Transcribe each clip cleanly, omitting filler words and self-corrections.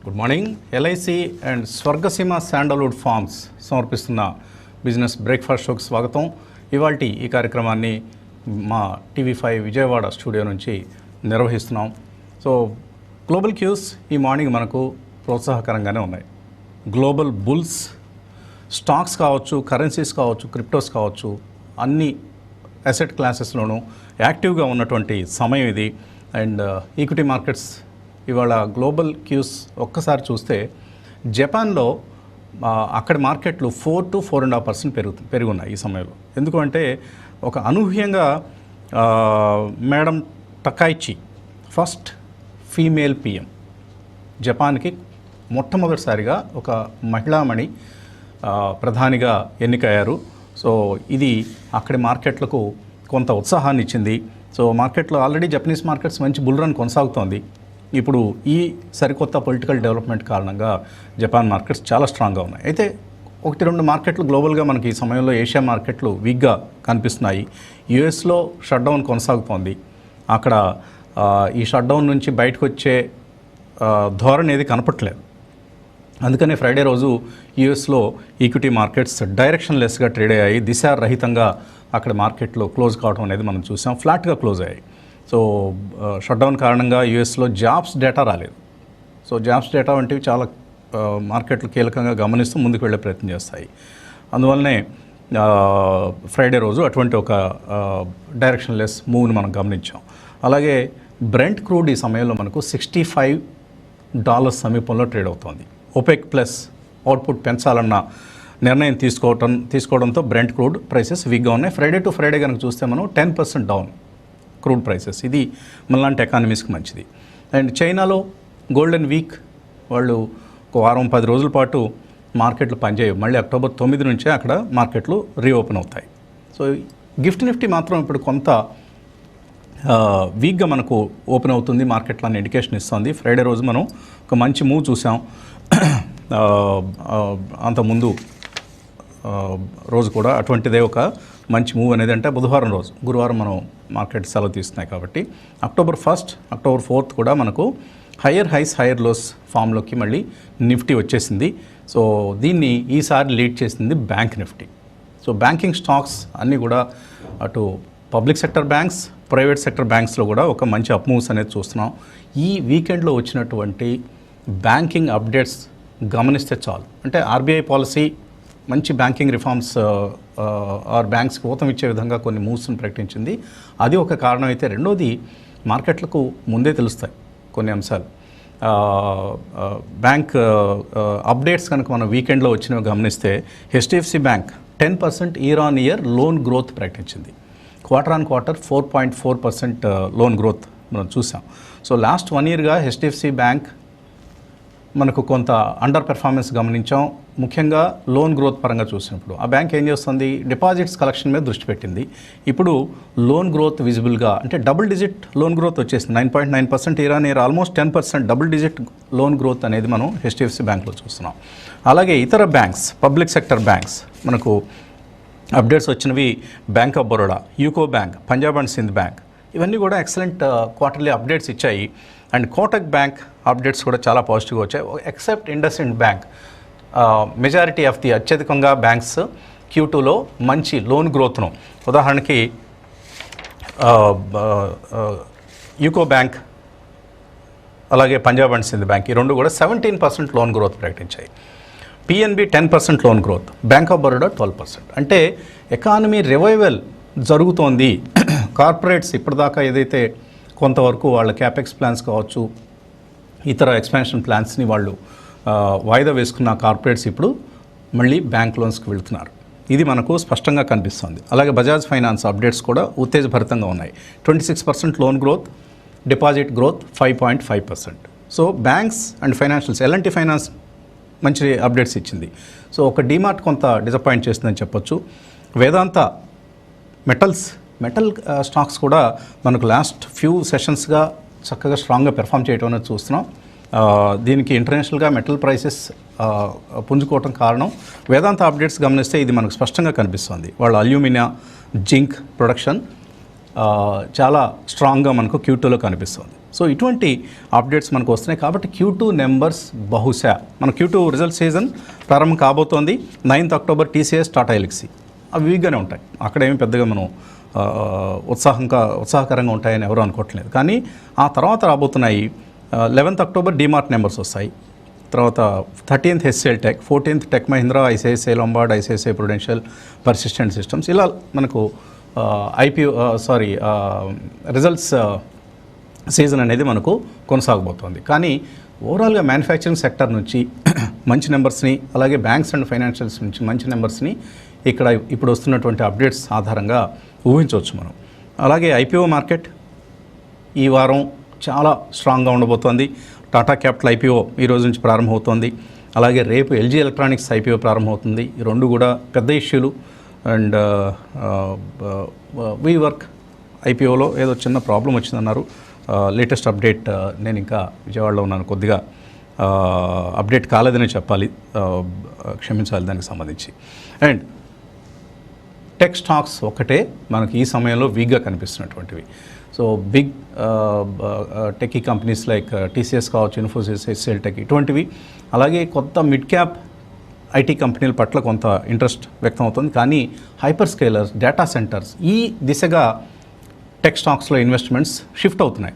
Good morning. LIC and Swargaseema sandalwood farms సమర్పిస్తున్న business breakfast షోకి స్వాగతం. ఇవాల్టి ఈ కార్యక్రమాన్ని మా టీవీ5 విజయవాడ స్టూడియో నుంచి నిర్వహిస్తున్నాం. సో గ్లోబల్ క్యూస్ ఈ మార్నింగ్ మనకు ప్రోత్సాహకరంగానే ఉన్నాయి. గ్లోబల్ బుల్స్ స్టాక్స్ కావచ్చు, కరెన్సీస్ కావచ్చు, క్రిప్టోస్ కావచ్చు, అన్ని అసెట్ క్లాసెస్లోనూ యాక్టివ్గా ఉన్నటువంటి సమయం ఇది. అండ్ ఈక్విటీ మార్కెట్స్ ఇవాళ గ్లోబల్ క్యూస్ ఒక్కసారి చూస్తే జపాన్లో అక్కడి మార్కెట్లు 4 to 4.5% పెరుగున్నాయి ఈ సమయంలో. ఎందుకంటే ఒక అనూహ్యంగా మేడం టకాయిచి ఫస్ట్ ఫీమేల్ పిఎం, జపాన్కి మొట్టమొదటిసారిగా ఒక మహిళామణి ప్రధానిగా ఎన్నికయ్యారు. సో ఇది అక్కడి మార్కెట్లకు కొంత ఉత్సాహాన్ని ఇచ్చింది. సో మార్కెట్లో ఆల్రెడీ జపనీస్ మార్కెట్స్ మంచి బుల్ రన్ కొనసాగుతోంది. ఇప్పుడు ఈ సరికొత్త పొలిటికల్ డెవలప్మెంట్ కారణంగా జపాన్ మార్కెట్స్ చాలా స్ట్రాంగ్గా ఉన్నాయి. అయితే 1-2 మార్కెట్లు గ్లోబల్గా మనకి ఈ సమయంలో ఏషియా మార్కెట్లు వీక్గా కనిపిస్తున్నాయి. యుఎస్లో షట్డౌన్ కొనసాగుతోంది. అక్కడ ఈ షట్డౌన్ నుంచి బయటకు వచ్చే ధోరణి ఏది కనపట్లేదు. అందుకనే ఫ్రైడే రోజు యుఎస్లో ఈక్విటీ మార్కెట్స్ డైరెక్షన్ లెస్గా ట్రేడ్ అయ్యాయి. దిశారహితంగా అక్కడ మార్కెట్లో క్లోజ్ కావడం అనేది మనం చూసాం. ఫ్లాట్గా క్లోజ్ అయ్యాయి. సో షట్డౌన్ కారణంగా యుఎస్లో జాబ్స్ డేటా రాలేదు. సో జాబ్స్ డేటా వంటివి చాలా మార్కెట్లు కీలకంగా గమనిస్తూ ముందుకు వెళ్ళే ప్రయత్నం చేస్తాయి. అందువల్లనే ఫ్రైడే రోజు అటువంటి ఒక డైరెక్షన్ లెస్ మూవ్ని మనం గమనించాం. అలాగే బ్రెంట్ క్రూడ్ ఈ సమయంలో మనకు $65 సమీపంలో ట్రేడ్ అవుతోంది. OPEC ప్లస్ అవుట్పుట్ పెంచాలన్న నిర్ణయం తీసుకోవడంతో బ్రెంట్ క్రూడ్ ప్రైసెస్ వీక్గా ఉన్నాయి. ఫ్రైడే టు ఫ్రైడే కనుక చూస్తే మనం 10% డౌన్ క్రూడ్ ప్రైసెస్. ఇది మనలాంటి ఎకానమీస్కి మంచిది. అండ్ చైనాలో గోల్డెన్ వీక్, వాళ్ళు ఒక వారం 10 రోజుల పాటు మార్కెట్లు పనిచేయవు. మళ్ళీ అక్టోబర్ 9 నుంచే అక్కడ మార్కెట్లు రీఓపెన్ అవుతాయి. సో గిఫ్ట్ నిఫ్టీ మాత్రం ఇప్పుడు కొంత వీక్గా మనకు ఓపెన్ అవుతుంది. మార్కెట్లో అన్ని ఇండికేషన్ ఇస్తుంది. ఫ్రైడే రోజు మనం ఒక మంచి మూవ్ చూసాం. అంతకుముందు రోజు కూడా అటువంటిదే ఒక మంచి మూవ్ అనేది. అంటే బుధవారం రోజు, గురువారం మనం మార్కెట్ సెలవు తీస్తున్నాయి కాబట్టి అక్టోబర్ 1, అక్టోబర్ 4 కూడా మనకు హయ్యర్ హైస్ హయ్యర్ లోస్ ఫామ్లోకి మళ్ళీ నిఫ్టీ వచ్చేసింది. సో దీన్ని ఈసారి లీడ్ చేసింది bank Nifty. So banking stocks అన్నీ కూడా అటు public sector banks, private sector బ్యాంక్స్లో కూడా ఒక మంచి అప్ మూవ్స్ అనేది చూస్తున్నాం. ఈ వీకెండ్లో వచ్చినటువంటి బ్యాంకింగ్ అప్డేట్స్ గమనిస్తే చాలు. అంటే ఆర్బీఐ పాలసీ మంచి బ్యాంకింగ్ రిఫార్మ్స్ ఆర్ బ్యాంక్స్కి ఊతం ఇచ్చే విధంగా కొన్ని మూవ్స్ని ప్రకటించింది. అది ఒక కారణం అయితే, రెండోది మార్కెట్లకు ముందే తెలుస్తాయి కొన్ని అంశాలు. బ్యాంక్ అప్డేట్స్ కనుక మనం వీకెండ్లో వచ్చినవి గమనిస్తే HDFC bank 10% year on year loan growth ప్రకటించింది. Quarter on quarter 4.4% loan growth మనం చూసాం. సో లాస్ట్ 1 yearగా హెచ్డిఎఫ్సి బ్యాంక్ మనకు కొంత అండర్ పెర్ఫార్మెన్స్ గమనించాం. ముఖ్యంగా లోన్ గ్రోత్ పరంగా చూసినప్పుడు ఆ బ్యాంక్ ఏం చేస్తుంది, డిపాజిట్స్ కలెక్షన్ మీద దృష్టి పెట్టింది. ఇప్పుడు లోన్ గ్రోత్ విజిబుల్గా, అంటే డబుల్ డిజిట్ లోన్ గ్రోత్ వచ్చేసింది. 9.9% year on year, almost 10% double digit loan growth అనేది మనం హెచ్డిఎఫ్సి బ్యాంక్లో చూస్తున్నాం. అలాగే ఇతర బ్యాంక్స్, పబ్లిక్ సెక్టర్ బ్యాంక్స్ మనకు అప్డేట్స్ వచ్చినవి bank of Baroda, UCO bank, Punjab and Sindh bank, ఇవన్నీ కూడా ఎక్సలెంట్ క్వార్టర్లీ అప్డేట్స్ ఇచ్చాయి. అండ్ కోటక్ బ్యాంక్ అప్డేట్స్ కూడా చాలా పాజిటివ్గా వచ్చాయి. Except IndusInd bank, majority of the అత్యధికంగా బ్యాంక్స్ Q2లో మంచి లోన్ గ్రోత్ను, ఉదాహరణకి యూకో బ్యాంక్ అలాగే పంజాబ్ అండ్ సింధ్ బ్యాంక్, ఈ రెండు కూడా 17% లోన్ గ్రోత్ ప్రకటించాయి. PNB 10% loan growth, bank of Baroda 12%. అంటే ఎకానమీ రివైవల్ జరుగుతోంది. కార్పొరేట్స్ ఇప్పటిదాకా ఏదైతే కొంతవరకు వాళ్ళ క్యాపెక్స్ ప్లాన్స్ కావచ్చు, ఇతర ఎక్స్పాన్షన్ ప్లాన్స్ని వాళ్ళు వాయిదా వేసుకున్న కార్పొరేట్స్ ఇప్పుడు మళ్ళీ బ్యాంక్ లోన్స్కి వెళ్తున్నారు. ఇది మనకు స్పష్టంగా కనిపిస్తుంది. అలాగే బజాజ్ ఫైనాన్స్ అప్డేట్స్ కూడా ఉత్తేజభరితంగా ఉన్నాయి. 26% loan growth, deposit growth 5.5%. So banks and financials, L&T finance మంచి అప్డేట్స్ ఇచ్చింది. సో ఒక డీమార్ట్ కొంత డిసప్పాయింట్ చేస్తుందని చెప్పొచ్చు. వేదాంత మెటల్ స్టాక్స్ కూడా మనకు లాస్ట్ ఫ్యూ సెషన్స్గా చక్కగా స్ట్రాంగ్గా పెర్ఫామ్ చేయడం అనేది చూస్తున్నాం. దీనికి ఇంటర్నేషనల్గా మెటల్ ప్రైసెస్ పుంజుకోవటం కారణం. వేదాంత అప్డేట్స్ గమనిస్తే ఇది మనకు స్పష్టంగా కనిపిస్తుంది. వాళ్ళ అల్యూమినియం, జింక్ ప్రొడక్షన్ చాలా స్ట్రాంగ్గా మనకు Q2లో కనిపిస్తుంది. సో ఇటువంటి అప్డేట్స్ మనకు వస్తున్నాయి. కాబట్టి Q2 నెంబర్స్ బహుశా మన Q2 రిజల్ట్ సీజన్ ప్రారంభం కాబోతోంది. 9th October TCS, Tata Elxsi అవి వీక్గానే ఉంటాయి. అక్కడేమి పెద్దగా మనం ఉత్సాహకరంగా ఉంటాయని ఎవరు అనుకోవట్లేదు. కానీ ఆ తర్వాత రాబోతున్నాయి 11th అక్టోబర్ డీమార్ట్ నెంబర్స్ వస్తాయి. తర్వాత 13th HCL tech, 14th tech Mahindra, ICICI Lombard, ICICI Prudential, persistent systems, ఇలా మనకు రిజల్ట్స్ సీజన్ అనేది మనకు కొనసాగబోతోంది. కానీ ఓవరాల్గా మ్యానుఫ్యాక్చరింగ్ సెక్టర్ నుంచి మంచి నెంబర్స్ని, అలాగే బ్యాంక్స్ అండ్ ఫైనాన్షియల్స్ నుంచి మంచి నెంబర్స్ని ఇక్కడ ఇప్పుడు వస్తున్నటువంటి అప్డేట్స్ ఆధారంగా ఊహించవచ్చు మనం. అలాగే IPO మార్కెట్ ఈ వారం చాలా స్ట్రాంగ్గా ఉండబోతోంది. టాటా క్యాపిటల్ IPO ఈ రోజు నుంచి ప్రారంభమవుతోంది. అలాగే రేపు LG ఎలక్ట్రానిక్స్ IPO ప్రారంభమవుతుంది. ఈ రెండు కూడా పెద్ద ఇష్యూలు. అండ్ వీవర్క్ IPOలో ఏదో చిన్న ప్రాబ్లం వచ్చిందన్నారు. లేటెస్ట్ అప్డేట్, నేను ఇంకా విజయవాడలో ఉన్నాను, కొద్దిగా అప్డేట్ కాలేదని చెప్పాలి, క్షమించాలి దానికి సంబంధించి. అండ్ టెక్ స్టాక్స్ ఒకటే మనకి ఈ సమయంలో వీక్గా కనిపిస్తున్నటువంటివి. So big techie companies like TCS కావచ్చు, ఇన్ఫోసిస్, HCL టెక్ ఇటువంటివి, అలాగే కొత్త మిడ్ క్యాప్ IT కంపెనీల పట్ల కొంత ఇంట్రెస్ట్ వ్యక్తం అవుతుంది. కానీ హైపర్ స్కేలర్స్, డేటా సెంటర్స్, ఈ దిశగా టెక్ స్టాక్స్లో ఇన్వెస్ట్మెంట్స్ షిఫ్ట్ అవుతున్నాయి.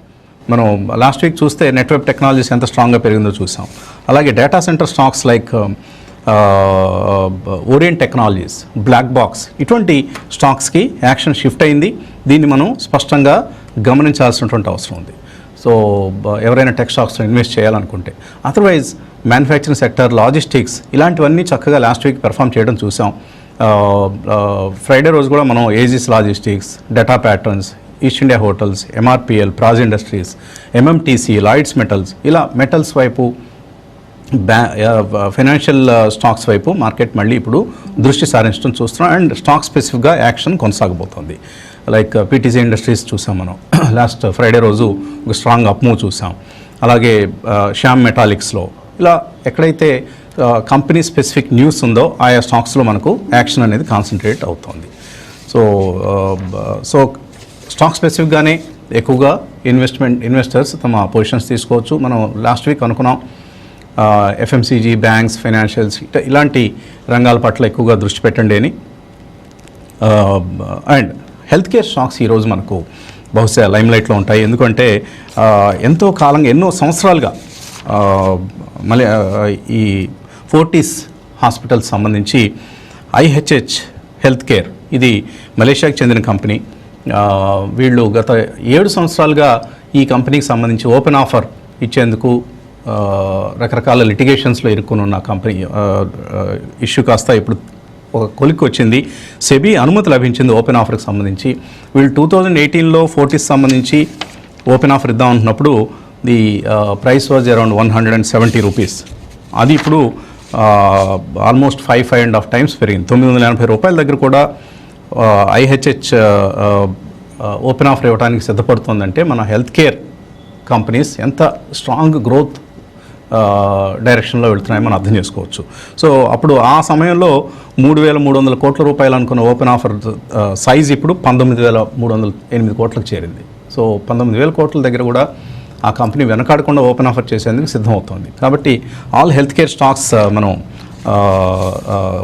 మనం లాస్ట్ వీక్ చూస్తే నెట్వర్క్ టెక్నాలజీస్ ఎంత స్ట్రాంగ్గా పెరిగిందో చూసాం. అలాగే data centre stocks like Orient Technologies, Black Box, ఇటువంటి స్టాక్స్కి యాక్షన్ షిఫ్ట్ అయింది. దీన్ని మనం స్పష్టంగా గమనించాల్సినటువంటి అవసరం ఉంది. సో ఎవరైనా టెక్ స్టాక్స్లో ఇన్వెస్ట్ చేయాలనుకుంటే, అదర్వైజ్ మ్యానుఫ్యాక్చరింగ్ సెక్టర్, లాజిస్టిక్స్, ఇలాంటివన్నీ చక్కగా లాస్ట్ వీక్ పెర్ఫామ్ చేయడం చూసాం. ఫ్రైడే రోజు కూడా మనం Aegis logistics, data patterns, east India hotels, MRPL, Praj industries, MMTC, Lloyds metals, ఇలా మెటల్స్ వైపు, ఫైనాన్షియల్ స్టాక్స్ వైపు మార్కెట్ మళ్ళీ ఇప్పుడు దృష్టి సారించడం చూస్తున్నాం. అండ్ స్టాక్ స్పెసిఫిక్గా యాక్షన్ కొనసాగబోతోంది. లైక్ PTC ఇండస్ట్రీస్ చూసాం మనం లాస్ట్ ఫ్రైడే రోజు ఒక స్ట్రాంగ్ అప్మూవ్ చూసాం. అలాగే శ్యామ్ మెటాలిక్స్లో, ఇలా ఎక్కడైతే కంపెనీ స్పెసిఫిక్ న్యూస్ ఉందో ఆయా స్టాక్స్లో మనకు యాక్షన్ అనేది కాన్సన్ట్రేట్ అవుతుంది. సో స్టాక్ స్పెసిఫిక్గానే ఎక్కువగా ఇన్వెస్టర్స్ తమ పొజిషన్స్ తీసుకోవచ్చు. మనం లాస్ట్ వీక్ అనుకున్నాం FMCG, బ్యాంక్స్, ఫైనాన్షియల్స్, ఇలాంటి రంగాల పట్ల ఎక్కువగా దృష్టి పెట్టండి అని. అండ్ హెల్త్ కేర్ స్టాక్స్ ఈరోజు మనకు బహుశా లైమ్లైట్లో ఉంటాయి. ఎందుకంటే ఎంతో కాలంగా, ఎన్నో సంవత్సరాలుగా మళ్ళీ ఈ ఫోర్టీస్ హాస్పిటల్స్ సంబంధించి IHH హెల్త్ కేర్, ఇది మలేషియాకి చెందిన కంపెనీ. వీళ్ళు గత 7 సంవత్సరాలుగా ఈ కంపెనీకి సంబంధించి ఓపెన్ ఆఫర్ ఇచ్చేందుకు రకరకాల లిటిగేషన్స్లో ఇరుక్కున్న కంపెనీ ఇష్యూ కాస్త ఇప్పుడు ఒక కొలిక్కి వచ్చింది. సెబీ అనుమతి లభించింది ఓపెన్ ఆఫర్కి సంబంధించి. వీళ్ళు 2018లో ఫోర్టీస్ సంబంధించి ఓపెన్ ఆఫర్ ఇద్దాం అంటున్నప్పుడు the price was around 170 rupees. అది ఇప్పుడు ఆల్మోస్ట్ 5.5 టైమ్స్ పెరిగింది. 980 రూపాయల దగ్గర కూడా IHH ఓపెన్ ఆఫర్ ఇవ్వడానికి సిద్ధపడుతుందంటే మన హెల్త్ కేర్ కంపెనీస్ ఎంత స్ట్రాంగ్ గ్రోత్ డైరెక్షన్లో వెళ్తున్నాయో మనం అర్థం చేసుకోవచ్చు. సో అప్పుడు ఆ సమయంలో 3,300 కోట్ల రూపాయలు అనుకున్న ఓపెన్ ఆఫర్ సైజ్ ఇప్పుడు 19,308 కోట్లకు చేరింది. సో 19,000 కోట్ల దగ్గర కూడా ఆ కంపెనీ వెనకాడకుండా ఓపెన్ ఆఫర్ చేసేందుకు సిద్ధమవుతోంది. కాబట్టి ఆల్ హెల్త్ కేర్ స్టాక్స్ మనం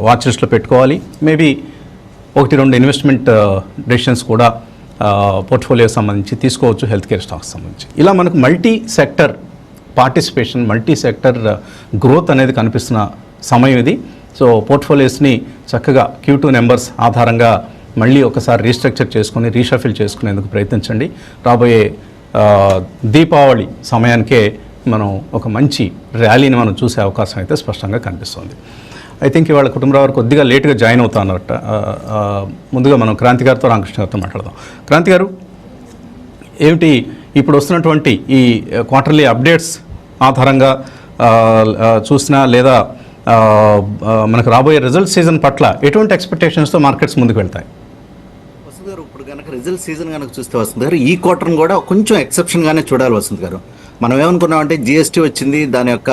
వాచ్ లిస్ట్లో పెట్టుకోవాలి. మేబీ 1-2 ఇన్వెస్ట్మెంట్ డెసిషన్స్ కూడా పోర్ట్ఫోలియో సంబంధించి తీసుకోవచ్చు హెల్త్ కేర్ స్టాక్స్ సంబంధించి. ఇలా మనకు multi sector participation, multi sector growth అనేది కనిపిస్తున్న సమయం ఇది. సో పోర్ట్ఫోలియోస్ని చక్కగా Q2 నెంబర్స్ ఆధారంగా మళ్ళీ ఒకసారి రీస్ట్రక్చర్ చేసుకుని, రీషఫిల్ చేసుకునేందుకు ప్రయత్నించండి. రాబోయే దీపావళి సమయానికే మనం ఒక మంచి ర్యాలీని మనం చూసే అవకాశం అయితే స్పష్టంగా కనిపిస్తుంది. ఐ థింక్ ఇవాళ కుటుంబరావు గారు కొద్దిగా లేట్గా జాయిన్ అవుతా అన్నట్ట. ముందుగా మనం క్రాంతి గారితో, రామకృష్ణ గారితో మాట్లాడదాం. క్రాంతి గారు, ఏమిటి ఇప్పుడు వస్తున్నటువంటి ఈ క్వార్టర్లీ అప్డేట్స్ ఆధారంగా చూసినా, లేదా మనకు రాబోయే రిజల్ట్ సీజన్ పట్ల ఎటువంటి ఎక్స్పెక్టేషన్స్తో మార్కెట్స్ ముందుకు వెళ్తాయి? వసంత్ గారు, ఇప్పుడు కనుక రిజల్ట్ సీజన్ కనుక చూస్తే వసంత్ గారు, ఈ క్వార్టర్ని కూడా కొంచెం ఎక్సెప్షన్గానే చూడాలి వసంత్ గారు. మనం ఏమనుకున్నామంటే GST వచ్చింది, దాని యొక్క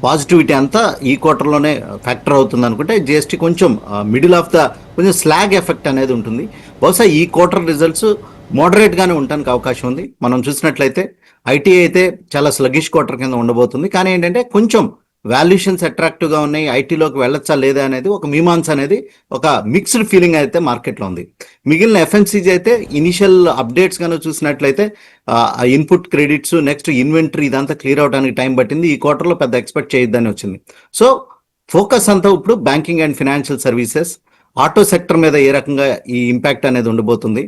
పాజిటివిటీ అంతా ఈ క్వార్టర్లోనే ఫ్యాక్టర్ అవుతుంది అనుకుంటే GST కొంచెం మిడిల్ ఆఫ్ ద కొంచెం స్లాగ్ ఎఫెక్ట్ అనేది ఉంటుంది. బహుశా ఈ క్వార్టర్ రిజల్ట్స్ మోడరేట్గానే ఉండడానికి అవకాశం ఉంది. మనం చూసినట్లయితే ఐటీ అయితే చాలా స్లగిష్ క్వార్టర్ కింద ఉండబోతుంది. కానీ ఏంటంటే కొంచెం వాల్యుయేషన్స్ అట్రాక్టివ్గా ఉన్నాయి, ఐటీలోకి వెళ్ళొచ్చా లేదా అనేది ఒక మీమాంస అనేది ఒక మిక్స్డ్ ఫీలింగ్ అయితే మార్కెట్లో ఉంది. మిగిలిన ఎఫ్ఎంసీజీ అయితే ఇనిషియల్ అప్డేట్స్ కనుక చూసినట్లయితే ఇన్పుట్ క్రెడిట్స్, నెక్స్ట్ ఇన్వెంటరీ ఇదంతా క్లియర్ అవడానికి టైం పట్టింది. ఈ క్వార్టర్లో పెద్ద ఎక్స్పెక్ట్ చేయొద్దని వచ్చింది. సో ఫోకస్ అంతా ఇప్పుడు banking and financial services, auto sector మీద ఏ రకంగా ఈ ఇంపాక్ట్ అనేది ఉండబోతుంది.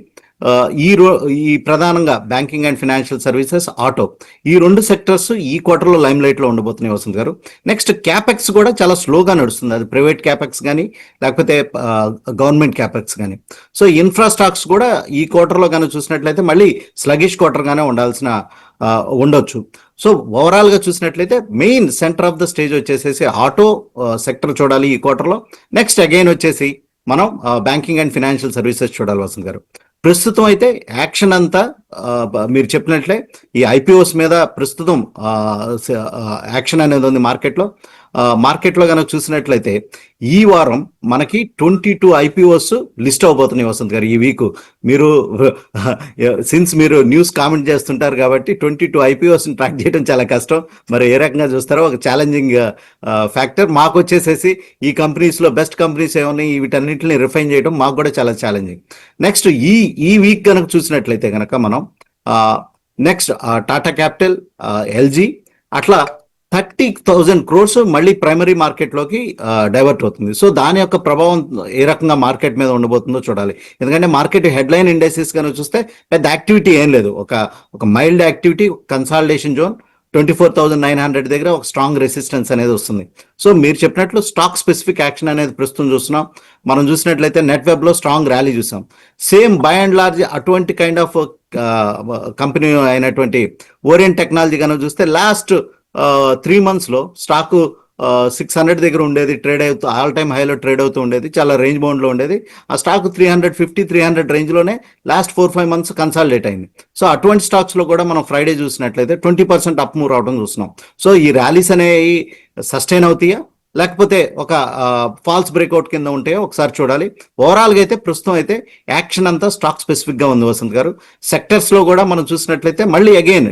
ఈ ప్రధానంగా banking and financial services, auto, ఈ రెండు సెక్టర్స్ ఈ క్వార్టర్లో లైమ్ లైట్ లో ఉండబోతున్నాయి వసంత్ గారు. నెక్స్ట్ క్యాపెక్స్ కూడా చాలా స్లోగా నడుస్తుంది, అది ప్రైవేట్ క్యాపెక్స్ కానీ లేకపోతే గవర్నమెంట్ క్యాపెక్స్ కానీ. సో ఇన్ఫ్రా స్టాక్స్ కూడా ఈ క్వార్టర్లో కనుక చూసినట్లయితే మళ్ళీ స్లగిష్ క్వార్టర్ గానే ఉండొచ్చు. సో ఓవరాల్ గా చూసినట్లయితే main centre of the stage వచ్చేసేసి ఆటో సెక్టర్ చూడాలి ఈ క్వార్టర్లో. నెక్స్ట్ అగైన్ వచ్చేసి మనం బ్యాంకింగ్ అండ్ ఫినాన్షియల్ సర్వీసెస్ చూడాలి వసంత్ గారు. ప్రస్తుతం అయితే యాక్షన్ అంతా మీరు చెప్పినట్లే ఈ ఐపీఓస్ మీద ప్రస్తుతం యాక్షన్ అనేది ఉంది మార్కెట్లో కనుక చూసినట్లయితే ఈ వారం మనకి 22 ఐపీఓస్ లిస్ట్ అవబోతున్నాయి వసంత్ గారు. ఈ వీక్ మీరు సిన్స్ మీరు న్యూస్ కామెంట్ చేస్తుంటారు కాబట్టి 22 ఐపీఓస్ని ట్రాక్ చేయడం చాలా కష్టం. మరి ఏ రకంగా చూస్తారో ఒక ఛాలెంజింగ్ ఫ్యాక్టర్. మాకు వచ్చేసేసి ఈ కంపెనీస్లో బెస్ట్ కంపెనీస్ ఏమన్నాయి వీటన్నింటిని రిఫైన్ చేయడం మాకు కూడా చాలా ఛాలెంజింగ్. నెక్స్ట్ ఈ వీక్ కనుక చూసినట్లయితే కనుక మనం నెక్స్ట్ టాటా క్యాపిటల్, ఎల్జీ అట్లా 30,000 crores మళ్ళీ ప్రైమరీ మార్కెట్లోకి డైవర్ట్ అవుతుంది. సో దాని యొక్క ప్రభావం ఏ రకంగా మార్కెట్ మీద ఉండబోతుందో చూడాలి. ఎందుకంటే మార్కెట్ హెడ్లైన్ ఇండెక్సెస్ కనుక చూస్తే పెద్ద యాక్టివిటీ ఏం లేదు, ఒక మైల్డ్ యాక్టివిటీ, కన్సాలిడేషన్ జోన్ 24,900 దగ్గర ఒక స్ట్రాంగ్ రెసిస్టెన్స్ అనేది వస్తుంది. సో మీరు చెప్పినట్లు స్టాక్ స్పెసిఫిక్ యాక్షన్ అనేది ప్రస్తుతం చూస్తున్నాం. మనం చూసినట్లయితే నెట్ వెబ్ లో స్ట్రాంగ్ ర్యాలీ చూసాం. సేమ్ బై అండ్ లార్జ్ అటువంటి కైండ్ ఆఫ్ కంపెనీ అయినటువంటి ఓరియంట్ టెక్నాలజీ కనుక చూస్తే లాస్ట్ 3 months లో స్టాక్ 600 దగ్గర ఉండేది, ట్రేడ్ అవుతూ ఆల్ టైమ్ హైలో ట్రేడ్ అవుతూ ఉండేది, చాలా రేంజ్ బౌండ్ లో ఉండేది. ఆ స్టాక్ 350-300 రేంజ్ లోనే లాస్ట్ 4-5 months కన్సాలిడేట్ అయింది. సో అటువంటి స్టాక్స్ లో కూడా మనం ఫ్రైడే చూసినట్లయితే 20% అప్ మూవ్ రావడం చూస్తున్నాం. సో ఈ ర్యాలీస్ అనేవి సస్టైన్ అవుతాయా లేకపోతే ఒక ఫాల్స్ బ్రేక్అవుట్ కింద ఉంటాయో ఒకసారి చూడాలి. ఓవరాల్గా అయితే ప్రస్తుతం అయితే యాక్షన్ అంతా స్టాక్ స్పెసిఫిక్ గా ఉంది వసంత్ గారు. సెక్టర్స్ లో కూడా మనం చూసినట్లయితే మళ్ళీ అగైన్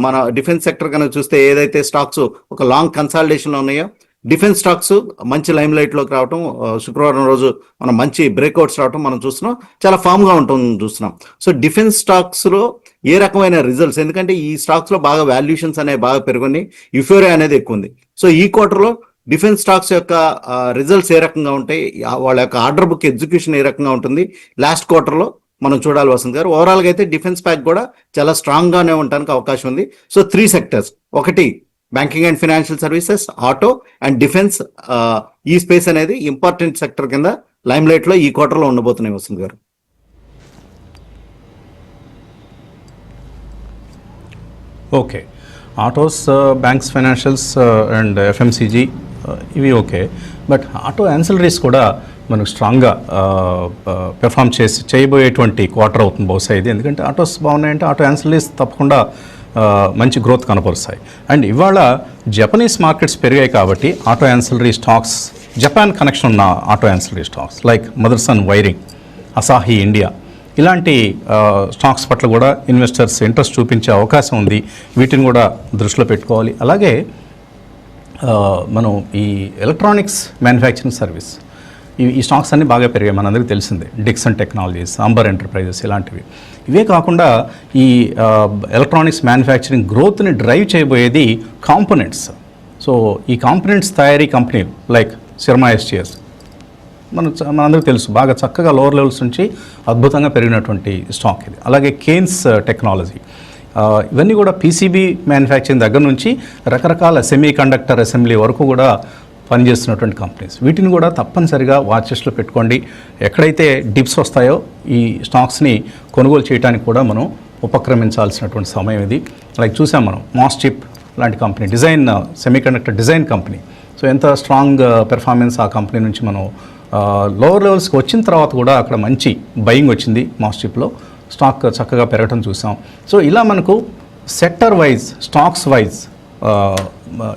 మన డిఫెన్స్ సెక్టర్ కనుక చూస్తే ఏదైతే స్టాక్స్ ఒక లాంగ్ కన్సాలిడేషన్ లో ఉన్నాయో డిఫెన్స్ స్టాక్స్ మంచి లైమ్ లైట్ లోకి రావటం, శుక్రవారం రోజు మనం మంచి బ్రేక్అవుట్స్ రావటం మనం చూస్తున్నాం, చాలా ఫామ్ గా ఉంటుంది చూస్తున్నాం. సో డిఫెన్స్ స్టాక్స్ లో ఏ రకమైన రిజల్ట్స్, ఎందుకంటే ఈ స్టాక్స్ లో బాగా వాల్యుయేషన్స్ అనేవి బాగా పెరుగున్నాయి, యూఫోరియా అనేది ఎక్కువ ఉంది. సో ఈ క్వార్టర్లో డిఫెన్స్ స్టాక్స్ యొక్క రిజల్ట్స్ ఏ రకంగా ఉంటాయి, వాళ్ళ యొక్క ఆర్డర్ బుక్ ఎగ్జిక్యూషన్ ఏ రకంగా ఉంటుంది లాస్ట్ క్వార్టర్లో మనం చూడాలి వసంత్ గారు. ఓవరాల్గా అయితే డిఫెన్స్ ప్యాక్ కూడా చాలా స్ట్రాంగ్ గానే ఉండడానికి అవకాశం ఉంది. సో 3 sectors, ఒకటి banking and financial services, auto and defence, ఈ స్పేస్ అనేది ఇంపార్టెంట్ సెక్టర్ కింద లైమ్ లైట్ లో ఈ క్వార్టర్లో ఉండబోతున్నాయి వసంత్ గారు. Okay, autos, banks, financials and FMCG ఇవి ఓకే. బట్ ఆటో యాన్సిలరీస్ కూడా మనకు స్ట్రాంగ్గా పెర్ఫామ్ చేయబోయేటువంటి క్వార్టర్ అవుతుంది బహుశా ఇది. ఎందుకంటే ఆటోస్ బాగున్నాయంటే ఆటో యాన్సిలరీస్ తప్పకుండా మంచి గ్రోత్ కనపరుస్తాయి. అండ్ ఇవాళ జపనీస్ మార్కెట్స్ పెరిగాయి కాబట్టి auto ancillary stocks, Japan connection ఉన్న auto ancillary stocks like Motherson wiring, Asahi India, ఇలాంటి స్టాక్స్ పట్ల కూడా ఇన్వెస్టర్స్ ఇంట్రెస్ట్ చూపించే అవకాశం ఉంది. వీటిని కూడా దృష్టిలో పెట్టుకోవాలి. అలాగే మనం ఈ ఎలక్ట్రానిక్స్ మ్యానుఫ్యాక్చరింగ్ సర్వీస్, ఈ స్టాక్స్ అన్నీ బాగా పెరిగాయి, మనందరికీ తెలిసిందే. డిక్సన్ టెక్నాలజీస్, అంబర్ ఎంటర్ప్రైజెస్ ఇలాంటివి. ఇవే కాకుండా ఈ ఎలక్ట్రానిక్స్ మ్యానుఫ్యాక్చరింగ్ గ్రోత్ని డ్రైవ్ చేయబోయేది కాంపోనెంట్స్. సో ఈ కాంపోనెంట్స్ తయారీ కంపెనీలు లైక్ శర్మా ఎస్టీఎస్ మనందరికీ తెలుసు, బాగా చక్కగా లోవర్ లెవెల్స్ నుంచి అద్భుతంగా పెరిగినటువంటి స్టాక్ ఇది. అలాగే కేన్స్ టెక్నాలజీ, ఇవన్నీ కూడా పీసీబీ మ్యానుఫ్యాక్చరింగ్ దగ్గర నుంచి రకరకాల సెమీ కండక్టర్ అసెంబ్లీ వరకు కూడా పనిచేస్తున్నటువంటి కంపెనీస్. వీటిని కూడా తప్పనిసరిగా వాచ్ లిస్ట్లో పెట్టుకోండి. ఎక్కడైతే డిప్స్ వస్తాయో ఈ స్టాక్స్ని కొనుగోలు చేయడానికి కూడా మనం ఉపక్రమించాల్సినటువంటి సమయం ఇది. లైక్ చూసాం మనం మాస్చిప్ లాంటి company, design semi conductor design company. So ఎంత స్ట్రాంగ్ పెర్ఫార్మెన్స్ ఆ కంపెనీ నుంచి మనం లోవర్ లెవెల్స్కి వచ్చిన తర్వాత కూడా అక్కడ మంచి బయింగ్ వచ్చింది మాస్చిప్లో, స్టాక్ చక్కగా పెరగటం చూసాం. సో ఇలా మనకు సెక్టర్ వైజ్, స్టాక్స్ వైజ్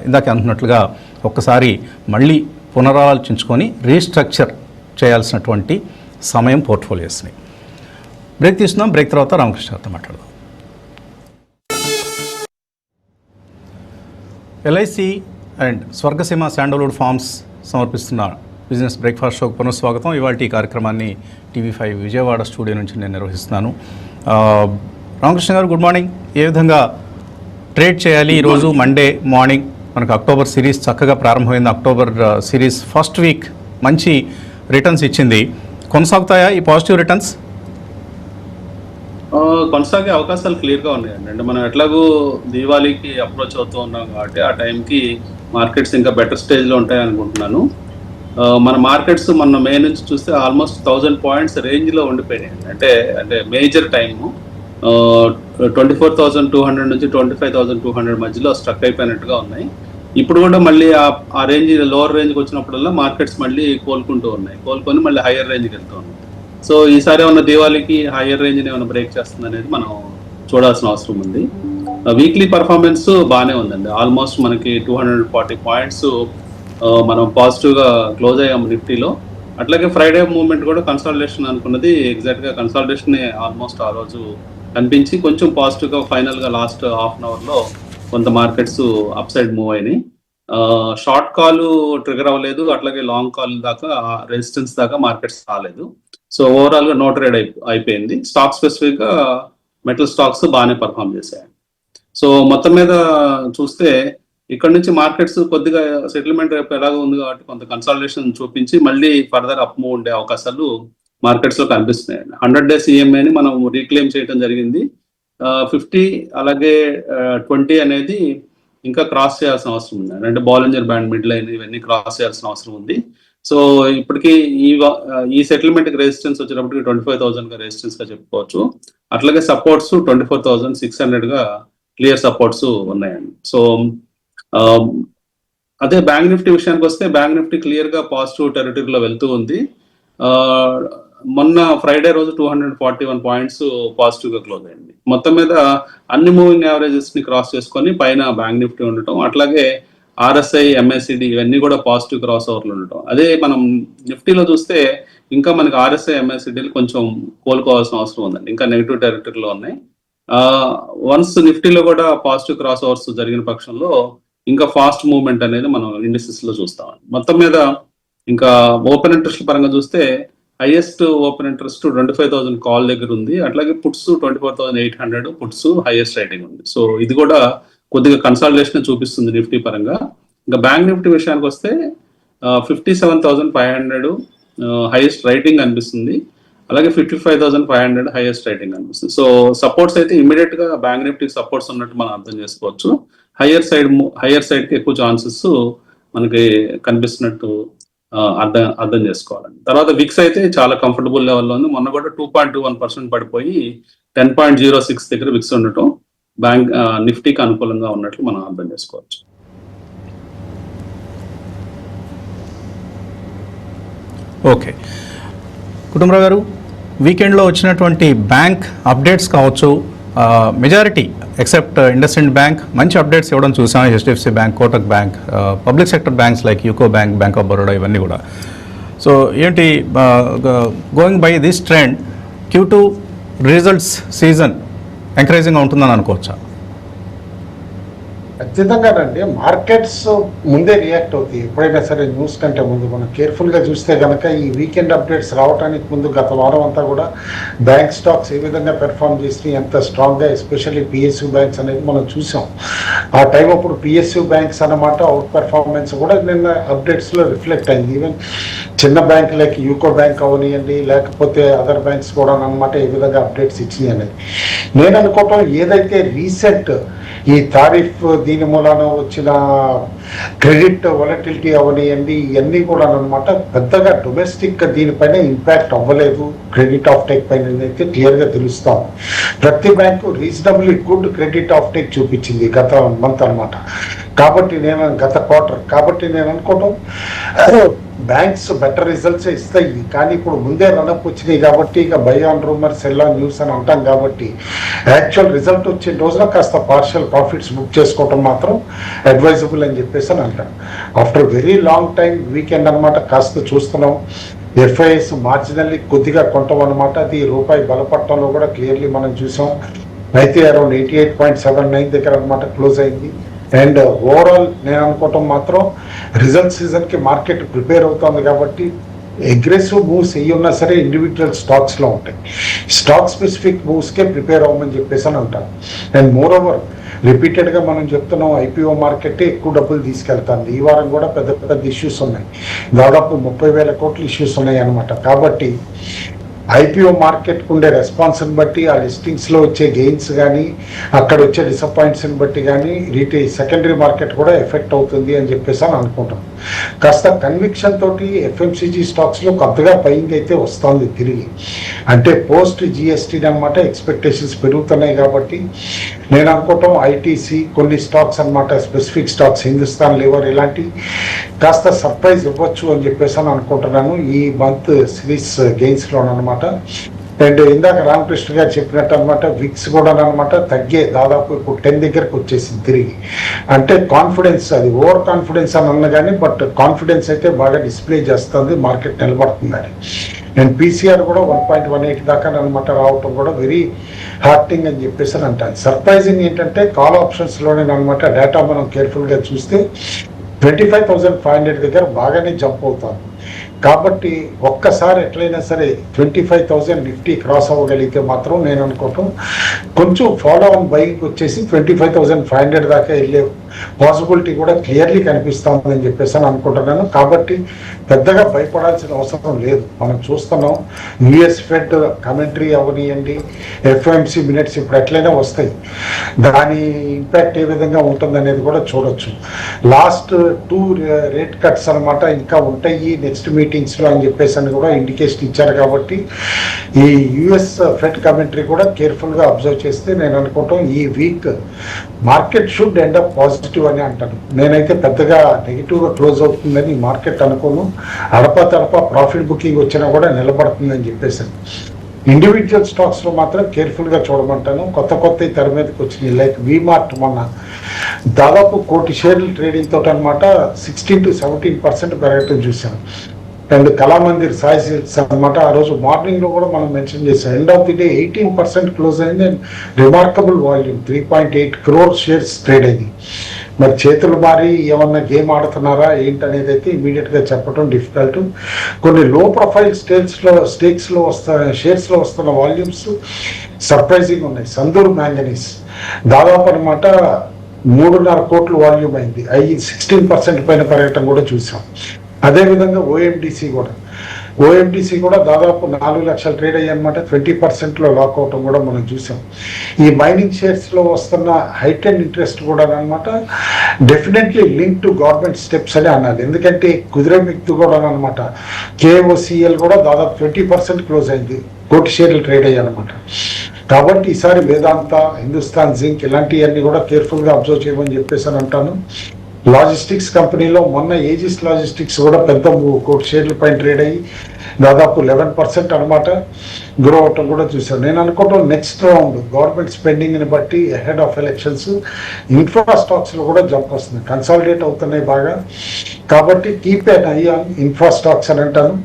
ఇందాక అనుకున్నట్లుగా ఒక్కసారి మళ్ళీ పునరాలోచించుకొని రీస్ట్రక్చర్ చేయాల్సినటువంటి సమయం పోర్ట్ఫోలియోస్ని. బ్రేక్ తీసుకుందాం. బ్రేక్ తర్వాత రామకృష్ణ గారితో మాట్లాడదాం. LIC and Swargaseema sandalwood farms సమర్పిస్తున్న బిజినెస్ బ్రేక్ఫాస్ట్ షోకి పునఃస్వాగతం. ఇవాళ ఈ కార్యక్రమాన్ని టీవీ5 విజయవాడ స్టూడియో నుంచి నేను నిర్వహిస్తున్నాను. రామకృష్ణ గారు, గుడ్ మార్నింగ్. ఏ విధంగా ట్రేడ్ చేయాలి? ఈరోజు మండే మార్నింగ్ మనకు అక్టోబర్ సిరీస్ చక్కగా ప్రారంభమైంది. అక్టోబర్ సిరీస్ ఫస్ట్ వీక్ మంచి రిటర్న్స్ ఇచ్చింది. కొనసాగుతాయా ఈ పాజిటివ్ రిటర్న్స్? కొనసాగే అవకాశాలు క్లియర్గా ఉన్నాయండి. అంటే మనం ఎట్లాగూ దీవాళీకి అప్రోచ్ అవుతూ ఉన్నాం కాబట్టి ఆ టైంకి మార్కెట్స్ ఇంకా బెటర్ స్టేజ్లో ఉంటాయి అనుకుంటున్నాను. మన మార్కెట్స్ మన మే నుంచి చూస్తే ఆల్మోస్ట్ 1000 పాయింట్స్ రేంజ్లో ఉండిపోయినాయి. అంటే మేజర్ టైము 24,200 నుంచి 25,200 మధ్యలో స్ట్రక్ అయిపోయినట్టుగా ఉన్నాయి. ఇప్పుడు కూడా మళ్ళీ ఆ రేంజ్ లోవర్ రేంజ్కి వచ్చినప్పుడల్లా మార్కెట్స్ మళ్ళీ కోలుకొని మళ్ళీ హయ్యర్ రేంజ్కి వెళ్తూ ఉన్నాయి. సో ఈసారి ఏమన్నా దీవాళీకి హయ్యర్ రేంజ్ ఏమైనా బ్రేక్ చేస్తుంది అనేది మనం చూడాల్సిన అవసరం ఉంది. వీక్లీ పర్ఫార్మెన్స్ బాగానే ఉందండి. ఆల్మోస్ట్ మనకి 240 పాయింట్స్ మనం పాజిటివ్గా క్లోజ్ అయ్యాము నిఫ్టీలో. అట్లాగే ఫ్రైడే మూవ్మెంట్ కూడా కన్సాలిడేషన్ అనుకున్నది ఎగ్జాక్ట్గా కన్సాలిడేషన్ ఆల్మోస్ట్ ఆ రోజు కనిపించి కొంచెం పాజిటివ్గా ఫైనల్గా లాస్ట్ హాఫ్ అన్ అవర్లో కొంత మార్కెట్స్ అప్ సైడ్ మూవ్ అయినాయి. షార్ట్ కాల్ ట్రిగర్ అవ్వలేదు, అట్లాగే లాంగ్ కాల్ దాకా రెసిస్టెన్స్ దాకా మార్కెట్స్ రాలేదు. సో ఓవరాల్గా నో ట్రేడ్ అయిపోయింది. స్టాక్ స్పెసిఫిక్గా మెటల్ స్టాక్స్ బాగానే పర్ఫామ్ చేశాయి. సో మొత్తం మీద చూస్తే ఇక్కడ నుంచి మార్కెట్స్ కొద్దిగా సెటిల్మెంట్ రేపు ఎలాగో ఉంది కాబట్టి కొంత కన్సాలిడేషన్ చూపించి మళ్ళీ ఫర్దర్ అప్ మూవ్ ఉండే అవకాశాలు మార్కెట్స్లో కనిపిస్తున్నాయి. 100 days ఈఎంఐని మనం రీక్లెయిమ్ చేయడం జరిగింది. 50 అలాగే 20 అనేది ఇంకా క్రాస్ చేయాల్సిన అవసరం ఉంది. అంటే బాలింజర్ బ్యాండ్ మిడ్ లైన్ ఇవన్నీ క్రాస్ చేయాల్సిన అవసరం ఉంది. సో ఇప్పటికీ ఈ సెటిల్మెంట్కి రెసిస్టెన్స్ వచ్చేటప్పటికి 25,000గా రెసిస్టెన్స్గా చెప్పుకోవచ్చు. అట్లాగే సపోర్ట్స్ 24,600గా క్లియర్ సపోర్ట్స్ ఉన్నాయండి. సో అదే బ్యాంక్ నిఫ్టీ విషయానికి వస్తే బ్యాంక్ నిఫ్టీ క్లియర్గా పాజిటివ్ టెరిటరీలో వెళ్తూ ఉంది. మొన్న ఫ్రైడే రోజు 241 పాయింట్స్ పాజిటివ్గా క్లోజ్ అయింది. మొత్తం మీద అన్ని మూవింగ్ యావరేజెస్ని క్రాస్ చేసుకొని పైన బ్యాంక్ నిఫ్టీ ఉండటం, అట్లాగే ఆర్ఎస్ఐ ఎంఎస్సిడి ఇవన్నీ కూడా పాజిటివ్ క్రాస్ ఓవర్లు ఉండటం. అదే మనం నిఫ్టీలో చూస్తే ఇంకా మనకి ఆర్ఎస్ఐ ఎంఎస్సిడీలు కొంచెం కోలుకోవాల్సిన అవసరం ఉందండి, ఇంకా నెగిటివ్ టెరిటరీలో ఉన్నాయి. వన్స్ నిఫ్టీలో కూడా పాజిటివ్ క్రాస్ ఓవర్స్ జరిగిన పక్షంలో ఇంకా ఫాస్ట్ మూవ్మెంట్ అనేది మనం ఇండిసెస్లో చూస్తాం. మొత్తం మీద ఇంకా ఓపెన్ ఇంట్రెస్ట్ పరంగా చూస్తే హైయెస్ట్ ఓపెన్ ఇంట్రెస్ట్ 25,000 కాల్ దగ్గర ఉంది. అట్లాగే పుట్స్ 24,800 పుట్స్ హైయెస్ట్ రైటింగ్ ఉంది. సో ఇది కూడా కొద్దిగా కన్సాలిడేషన్ చూపిస్తుంది నిఫ్టీ పరంగా. ఇంకా బ్యాంక్ నిఫ్టీ విషయానికి వస్తే 57,500 హైయెస్ట్ రైటింగ్ అనిపిస్తుంది, అలాగే 55,500 హైయెస్ట్ రైటింగ్ అనిపిస్తుంది. సో సపోర్ట్స్ అయితే ఇమీడియట్ గా బ్యాంక్ నిఫ్టీకి సపోర్ట్స్ ఉన్నట్టు మనం అర్థం చేసుకోవచ్చు. హైయర్ సైడ్కి ఎక్కువ ఛాన్సెస్ మనకి కనిపిస్తున్నట్టు అర్థం చేసుకోవాలండి. తర్వాత విక్స్ అయితే చాలా కంఫర్టబుల్ లెవెల్లో ఉంది. మొన్న కూడా 2.21% పడిపోయి 10.06 దగ్గర విక్స్ ఉండటం బ్యాంక్ నిఫ్టీకి అనుకూలంగా ఉన్నట్లు మనం అర్థం చేసుకోవచ్చు. ఓకే కుటుంబరావు గారు, వీకెండ్లో వచ్చినటువంటి బ్యాంక్ అప్డేట్స్ కావచ్చు, మెజారిటీ ఎక్సెప్ట్ ఇండస్ఇండ్ బ్యాంక్ మంచి అప్డేట్స్ ఇవ్వడం చూసాం. HDFC bank, Kotak bank, public sector banks like UCO bank, bank of Baroda ఇవన్నీ కూడా. సో ఏంటి going by this trend Q2 results season ఎంకరేజింగ్గా ఉంటుందని అనుకోవచ్చా? ఖచ్చితంగానండి. మార్కెట్స్ ముందే రియాక్ట్ అవుతాయి ఎప్పుడైనా సరే న్యూస్ కంటే ముందు. మనం కేర్ఫుల్గా చూస్తే కనుక ఈ వీకెండ్ అప్డేట్స్ రావడానికి ముందు గత వారం అంతా కూడా బ్యాంక్ స్టాక్స్ ఏ విధంగా పెర్ఫామ్ చేసి ఎంత స్ట్రాంగ్గా, ఎస్పెషల్లీ పిఎస్యూ బ్యాంక్స్ అనేది మనం చూసాం. ఆ టైం అప్పుడు పిఎస్యూ బ్యాంక్స్ అన్నమాట అవుట్ పెర్ఫార్మెన్స్ కూడా నిన్న అప్డేట్స్లో రిఫ్లెక్ట్ అయింది. ఈవెన్ చిన్న బ్యాంక్ లైక్ యూకో బ్యాంక్ అవనియండి, లేకపోతే అదర్ బ్యాంక్స్ కూడా అన్నమాట ఏ విధంగా అప్డేట్స్ ఇచ్చినాయి అనేది. నేను అనుకోవటం ఏదైతే రీసెంట్ ఈ తారీఫ్ దీని మూలాన వచ్చిన క్రెడిట్ వాలటిలిటీ అవనియండి, ఇవన్నీ కూడా అనమాట పెద్దగా డొమెస్టిక్ దీనిపైన ఇంపాక్ట్ అవ్వలేదు. క్రెడిట్ ఆఫ్ టేక్ పైన అయితే క్లియర్గా తెలుస్తాం. ప్రతి bank reasonably good credit of take చూపించింది గత మంత్ అనమాట. కాబట్టి గత క్వార్టర్ కాబట్టి నేను అనుకోవడం బ్యాంక్స్ బెటర్ రిజల్ట్స్ ఇస్తాయి. కానీ ఇప్పుడు ముందే రన్అప్ వచ్చినాయి కాబట్టి ఇక by on rumour, cell on news అని అంటాం కాబట్టి యాక్చువల్ రిజల్ట్ వచ్చిన రోజున కాస్త పార్షియల్ ప్రాఫిట్స్ బుక్ చేసుకోవటం మాత్రం అడ్వైజబుల్ అని చెప్పేసి అని అంటాను. After very long time weekend అనమాట కాస్త చూస్తున్నాం. ఎఫ్ఐఎస్ మార్జినల్లీ కొద్దిగా కొంటాం అనమాట. అది రూపాయి బలపట్టంలో కూడా క్లియర్లీ మనం చూసాం. అయితే అరౌండ్ 88.79 దగ్గర అనమాట క్లోజ్ అయింది. అండ్ ఓవరాల్ నేను అనుకోవటం మాత్రం రిజల్ట్ సీజన్కి మార్కెట్ ప్రిపేర్ అవుతుంది కాబట్టి అగ్రెసివ్ మూవ్స్ అయ్యి ఉన్నా సరే ఇండివిజువల్ స్టాక్స్లో ఉంటాయి. స్టాక్ స్పెసిఫిక్ మూవ్స్కే ప్రిపేర్ అవ్వమని చెప్పేసి అని అంటాను. అండ్ మోర్ ఓవర్ రిపీటెడ్గా మనం చెప్తున్నాం ఐపీఓ మార్కెట్ ఎక్కువ డబ్బులు తీసుకెళ్తాను. ఈ వారం కూడా పెద్ద పెద్ద ఇష్యూస్ ఉన్నాయి, దాదాపు 30,000 కోట్ల ఇష్యూస్ ఉన్నాయి అన్నమాట. కాబట్టి ఐపీఓ మార్కెట్కి ఉండే రెస్పాన్స్ని బట్టి, ఆ లిస్టింగ్స్లో వచ్చే గెయిన్స్ కానీ, అక్కడ వచ్చే డిసప్పాయింట్స్ని బట్టి కానీ సెకండరీ మార్కెట్ కూడా ఎఫెక్ట్ అవుతుంది అని చెప్పేసి అని అనుకుంటాం. కాస్త కన్విక్షన్ తోటి ఎఫ్ఎంసీజీ స్టాక్స్లో కొత్తగా బయింగ్ అయితే వస్తుంది తిరిగి. అంటే పోస్ట్ జిఎస్టీ అనమాట ఎక్స్పెక్టేషన్స్ పెరుగుతున్నాయి కాబట్టి నేను అనుకోవటం ఐటీసీ కొన్ని స్టాక్స్ అనమాట, స్పెసిఫిక్ స్టాక్స్ హిందుస్థాన్ లివర్ ఇలాంటి కాస్త సర్ప్రైజ్ ఇవ్వచ్చు అని చెప్పేసి అని అనుకుంటున్నాను ఈ మంత్ సిరీస్ గెయిన్స్లో అనమాట. అండ్ ఇందాక రామకృష్ణ గారు చెప్పినట్టు అనమాట విక్స్ కూడా అనమాట తగ్గే దాదాపు ఇప్పుడు 10 దగ్గరకు వచ్చేసింది తిరిగి. అంటే కాన్ఫిడెన్స్, అది ఓవర్ కాన్ఫిడెన్స్ అని అన్న కానీ బట్ కాన్ఫిడెన్స్ అయితే బాగా డిస్ప్లే చేస్తుంది, మార్కెట్ నిలబడుతుందని. అండ్ పీసీఆర్ కూడా 1.18 దాకా అనమాట రావటం కూడా వెరీ హార్టింగ్ అని చెప్పేసి అని అంటాను. సర్ప్రైజింగ్ ఏంటంటే కాల్ ఆప్షన్స్లోనే అనమాట డేటా మనం కేర్ఫుల్గా చూస్తే 25,500 దగ్గర బాగానే జంప్ అవుతాను. కాబట్టి ఒక్కసారి ఎట్లయినా సరే 25,000 నిఫ్టీ క్రాస్ అవ్వగలిగితే మాత్రం నేను అనుకోవటం కొంచెం ఫాలో ఆన్ బయింగ్ వచ్చేసి 25,500 దాకా వెళ్ళే పాసిబిలిటీ కూడా క్లియర్లీ కనిపిస్తుందని చెప్పేసి అని అనుకుంటున్నాను. కాబట్టి పెద్దగా భయపడాల్సిన అవసరం లేదు. మనం చూస్తున్నాం యుఎస్ ఫెడ్ కమెంటరీ అవనియండి, ఎఫ్ఓఎంసీ మినిట్స్ ఇప్పుడు ఎట్లయినా వస్తాయి, దాని ఇంపాక్ట్ ఏ విధంగా ఉంటుందనేది కూడా చూడొచ్చు. లాస్ట్ 2 రేట్ కట్స్ అనమాట ఇంకా ఉంటాయి నెక్స్ట్ మీటింగ్స్లో అని చెప్పేసి అని కూడా ఇండికేషన్ ఇచ్చారు. కాబట్టి ఈ యుఎస్ ఫెడ్ కమెంటరీ కూడా కేర్ఫుల్గా అబ్జర్వ్ చేస్తే నేను అనుకుంటాం ఈ week market should end up positive అని అంటాను. నేనైతే పెద్దగా నెగిటివ్గా క్లోజ్ అవుతుందని మార్కెట్ అనుకోను. అడపా ప్రాఫిట్ బుకింగ్ వచ్చినా కూడా నిలబడుతుందని చెప్పేసి ఇండివిజువల్ స్టాక్స్లో మాత్రం కేర్ఫుల్గా చూడమంటాను. కొత్త తెర మీదకి వచ్చినాయి. లైక్ వీమార్ట్ మొన్న దాదాపు 1 కోటి షేర్లు ట్రేడింగ్ తోటి అనమాట 16 to 17% పెరగటం చూసాను. అండ్ కళామందిర్ సాయి సిల్క్స్ అనమాట ఆ రోజు మార్నింగ్లో కూడా మనం మెన్షన్ చేసాం. End of the day 18% close అయింది. And remarkable volume 3.8 crore shares trade అయింది. మరి చేతులు మారి ఏమన్నా గేమ్ ఆడుతున్నారా ఏంటనేది అయితే ఇమీడియట్గా చెప్పడం డిఫికల్ట్. కొన్ని లో ప్రొఫైల్ స్టేక్స్లో షేర్స్లో వస్తున్న వాల్యూమ్స్ సర్ప్రైజింగ్ ఉన్నాయి. సందూర్ మ్యాంగనీస్ దాదాపు అనమాట 3.5 కోట్ల వాల్యూమ్ అయింది, 16% పైన పెరగటం కూడా చూసాం. అదేవిధంగా ఓఎండిసి కూడా దాదాపు 4 లక్షల ట్రేడ్ అయ్యి అనమాట 20%లో లాక్ అవటం కూడా మనం చూసాం. ఈ మైనింగ్ షేర్స్లో వస్తున్న హైటెన్ ఇంట్రెస్ట్ కూడా అనమాట definitely link to government steps అని అనాలి. ఎందుకంటే కుదిరేమిక్తు కూడా అనమాట కేఓసిఎల్ కూడా దాదాపు 20% క్లోజ్ అయింది, 1 కోటి షేర్లు ట్రేడ్ అయ్యాయి అనమాట. కాబట్టి ఈసారి వేదాంత, హిందుస్థాన్ జింక్ ఇలాంటివన్నీ కూడా కేర్ఫుల్గా అబ్జర్వ్ చేయమని చెప్పేసి అని అంటాను. లాజిస్టిక్స్ కంపెనీలో మొన్న ఏజిస్ లాజిస్టిక్స్ కూడా పెద్ద 1 కోటి షేర్ల పైన ట్రేడ్ అయ్యి దాదాపు 11% అనమాట గ్రో అవటం కూడా చూసాను. నేను అనుకోవటం నెక్స్ట్ రౌండ్ గవర్నమెంట్ స్పెండింగ్ని బట్టి అహెడ్ ఆఫ్ ఎలక్షన్స్ ఇన్ఫ్రా స్టాక్స్లో కూడా జంప్ వస్తుంది, కన్సాలిడేట్ అవుతున్నాయి బాగా. కాబట్టి keep N I on infra stocks అని అంటాను.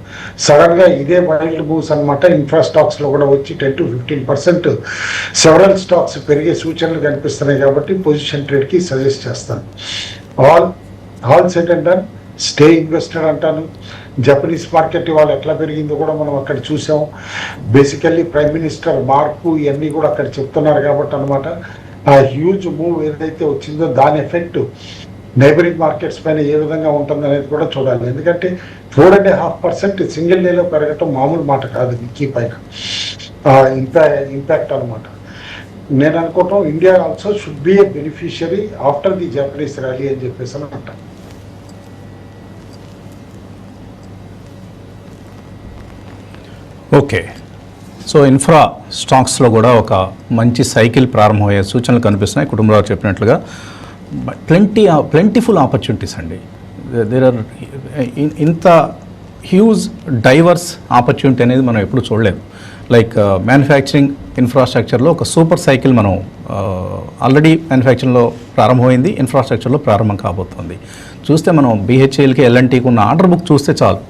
సడన్గా ఇదే వైల్డ్ మూవ్స్ అనమాట ఇన్ఫ్రా స్టాక్స్లో కూడా వచ్చి 10 to 15% సెవరల్ స్టాక్స్ పెరిగే సూచనలు కనిపిస్తున్నాయి. కాబట్టి పొజిషన్ ట్రేడ్కి సజెస్ట్ చేస్తాను. All set and done, stay invested అంటాను. జపనీస్ మార్కెట్ ఇవాళ ఎట్లా పెరిగిందో కూడా మనం అక్కడ చూసాం. బేసికల్లీ ప్రైమ్ మినిస్టర్ మార్పు ఇవన్నీ కూడా అక్కడ చెప్తున్నారు కాబట్టి అనమాట ఆ హ్యూజ్ మూవ్ ఏదైతే వచ్చిందో దాని ఎఫెక్ట్ నైబరింగ్ మార్కెట్స్ పైన ఏ విధంగా ఉంటుంది అనేది కూడా చూడాలి. ఎందుకంటే 4.5% సింగిల్ డేలో పెరగటం మామూలు మాట కాదు నిక్కీ పైన ఇంపాక్ట్ అనమాట. నేను అనుకోవటం India also should be A beneficiary after the Japanese rally అని చెప్పేసి అని అంటాను. ఓకే, సో ఇన్ఫ్రా స్టాక్స్లో కూడా ఒక మంచి సైకిల్ ప్రారంభమయ్యే సూచనలు కనిపిస్తున్నాయి. కుటుంబరావు చెప్పినట్లుగా ప్లెంటిఫుల్ ఆపర్చునిటీస్ అండి. దేర్ ఆర్ ఇంత హ్యూజ్ డైవర్స్ ఆపర్చునిటీ అనేది మనం ఎప్పుడు చూడలేదు. లైక్ మ్యానుఫ్యాక్చరింగ్ ఇన్ఫ్రాస్ట్రక్చర్లో ఒక సూపర్ సైకిల్ మనం ఆల్రెడీ మ్యానుఫ్యాక్చరింగ్లో ప్రారంభమైంది, ఇన్ఫ్రాస్ట్రక్చర్లో ప్రారంభం కాబోతుంది. చూస్తే మనం బీహెచ్ఏల్కి ఎల్ఎన్టీకి ఉన్న ఆర్డర్ బుక్ చూస్తే చాలు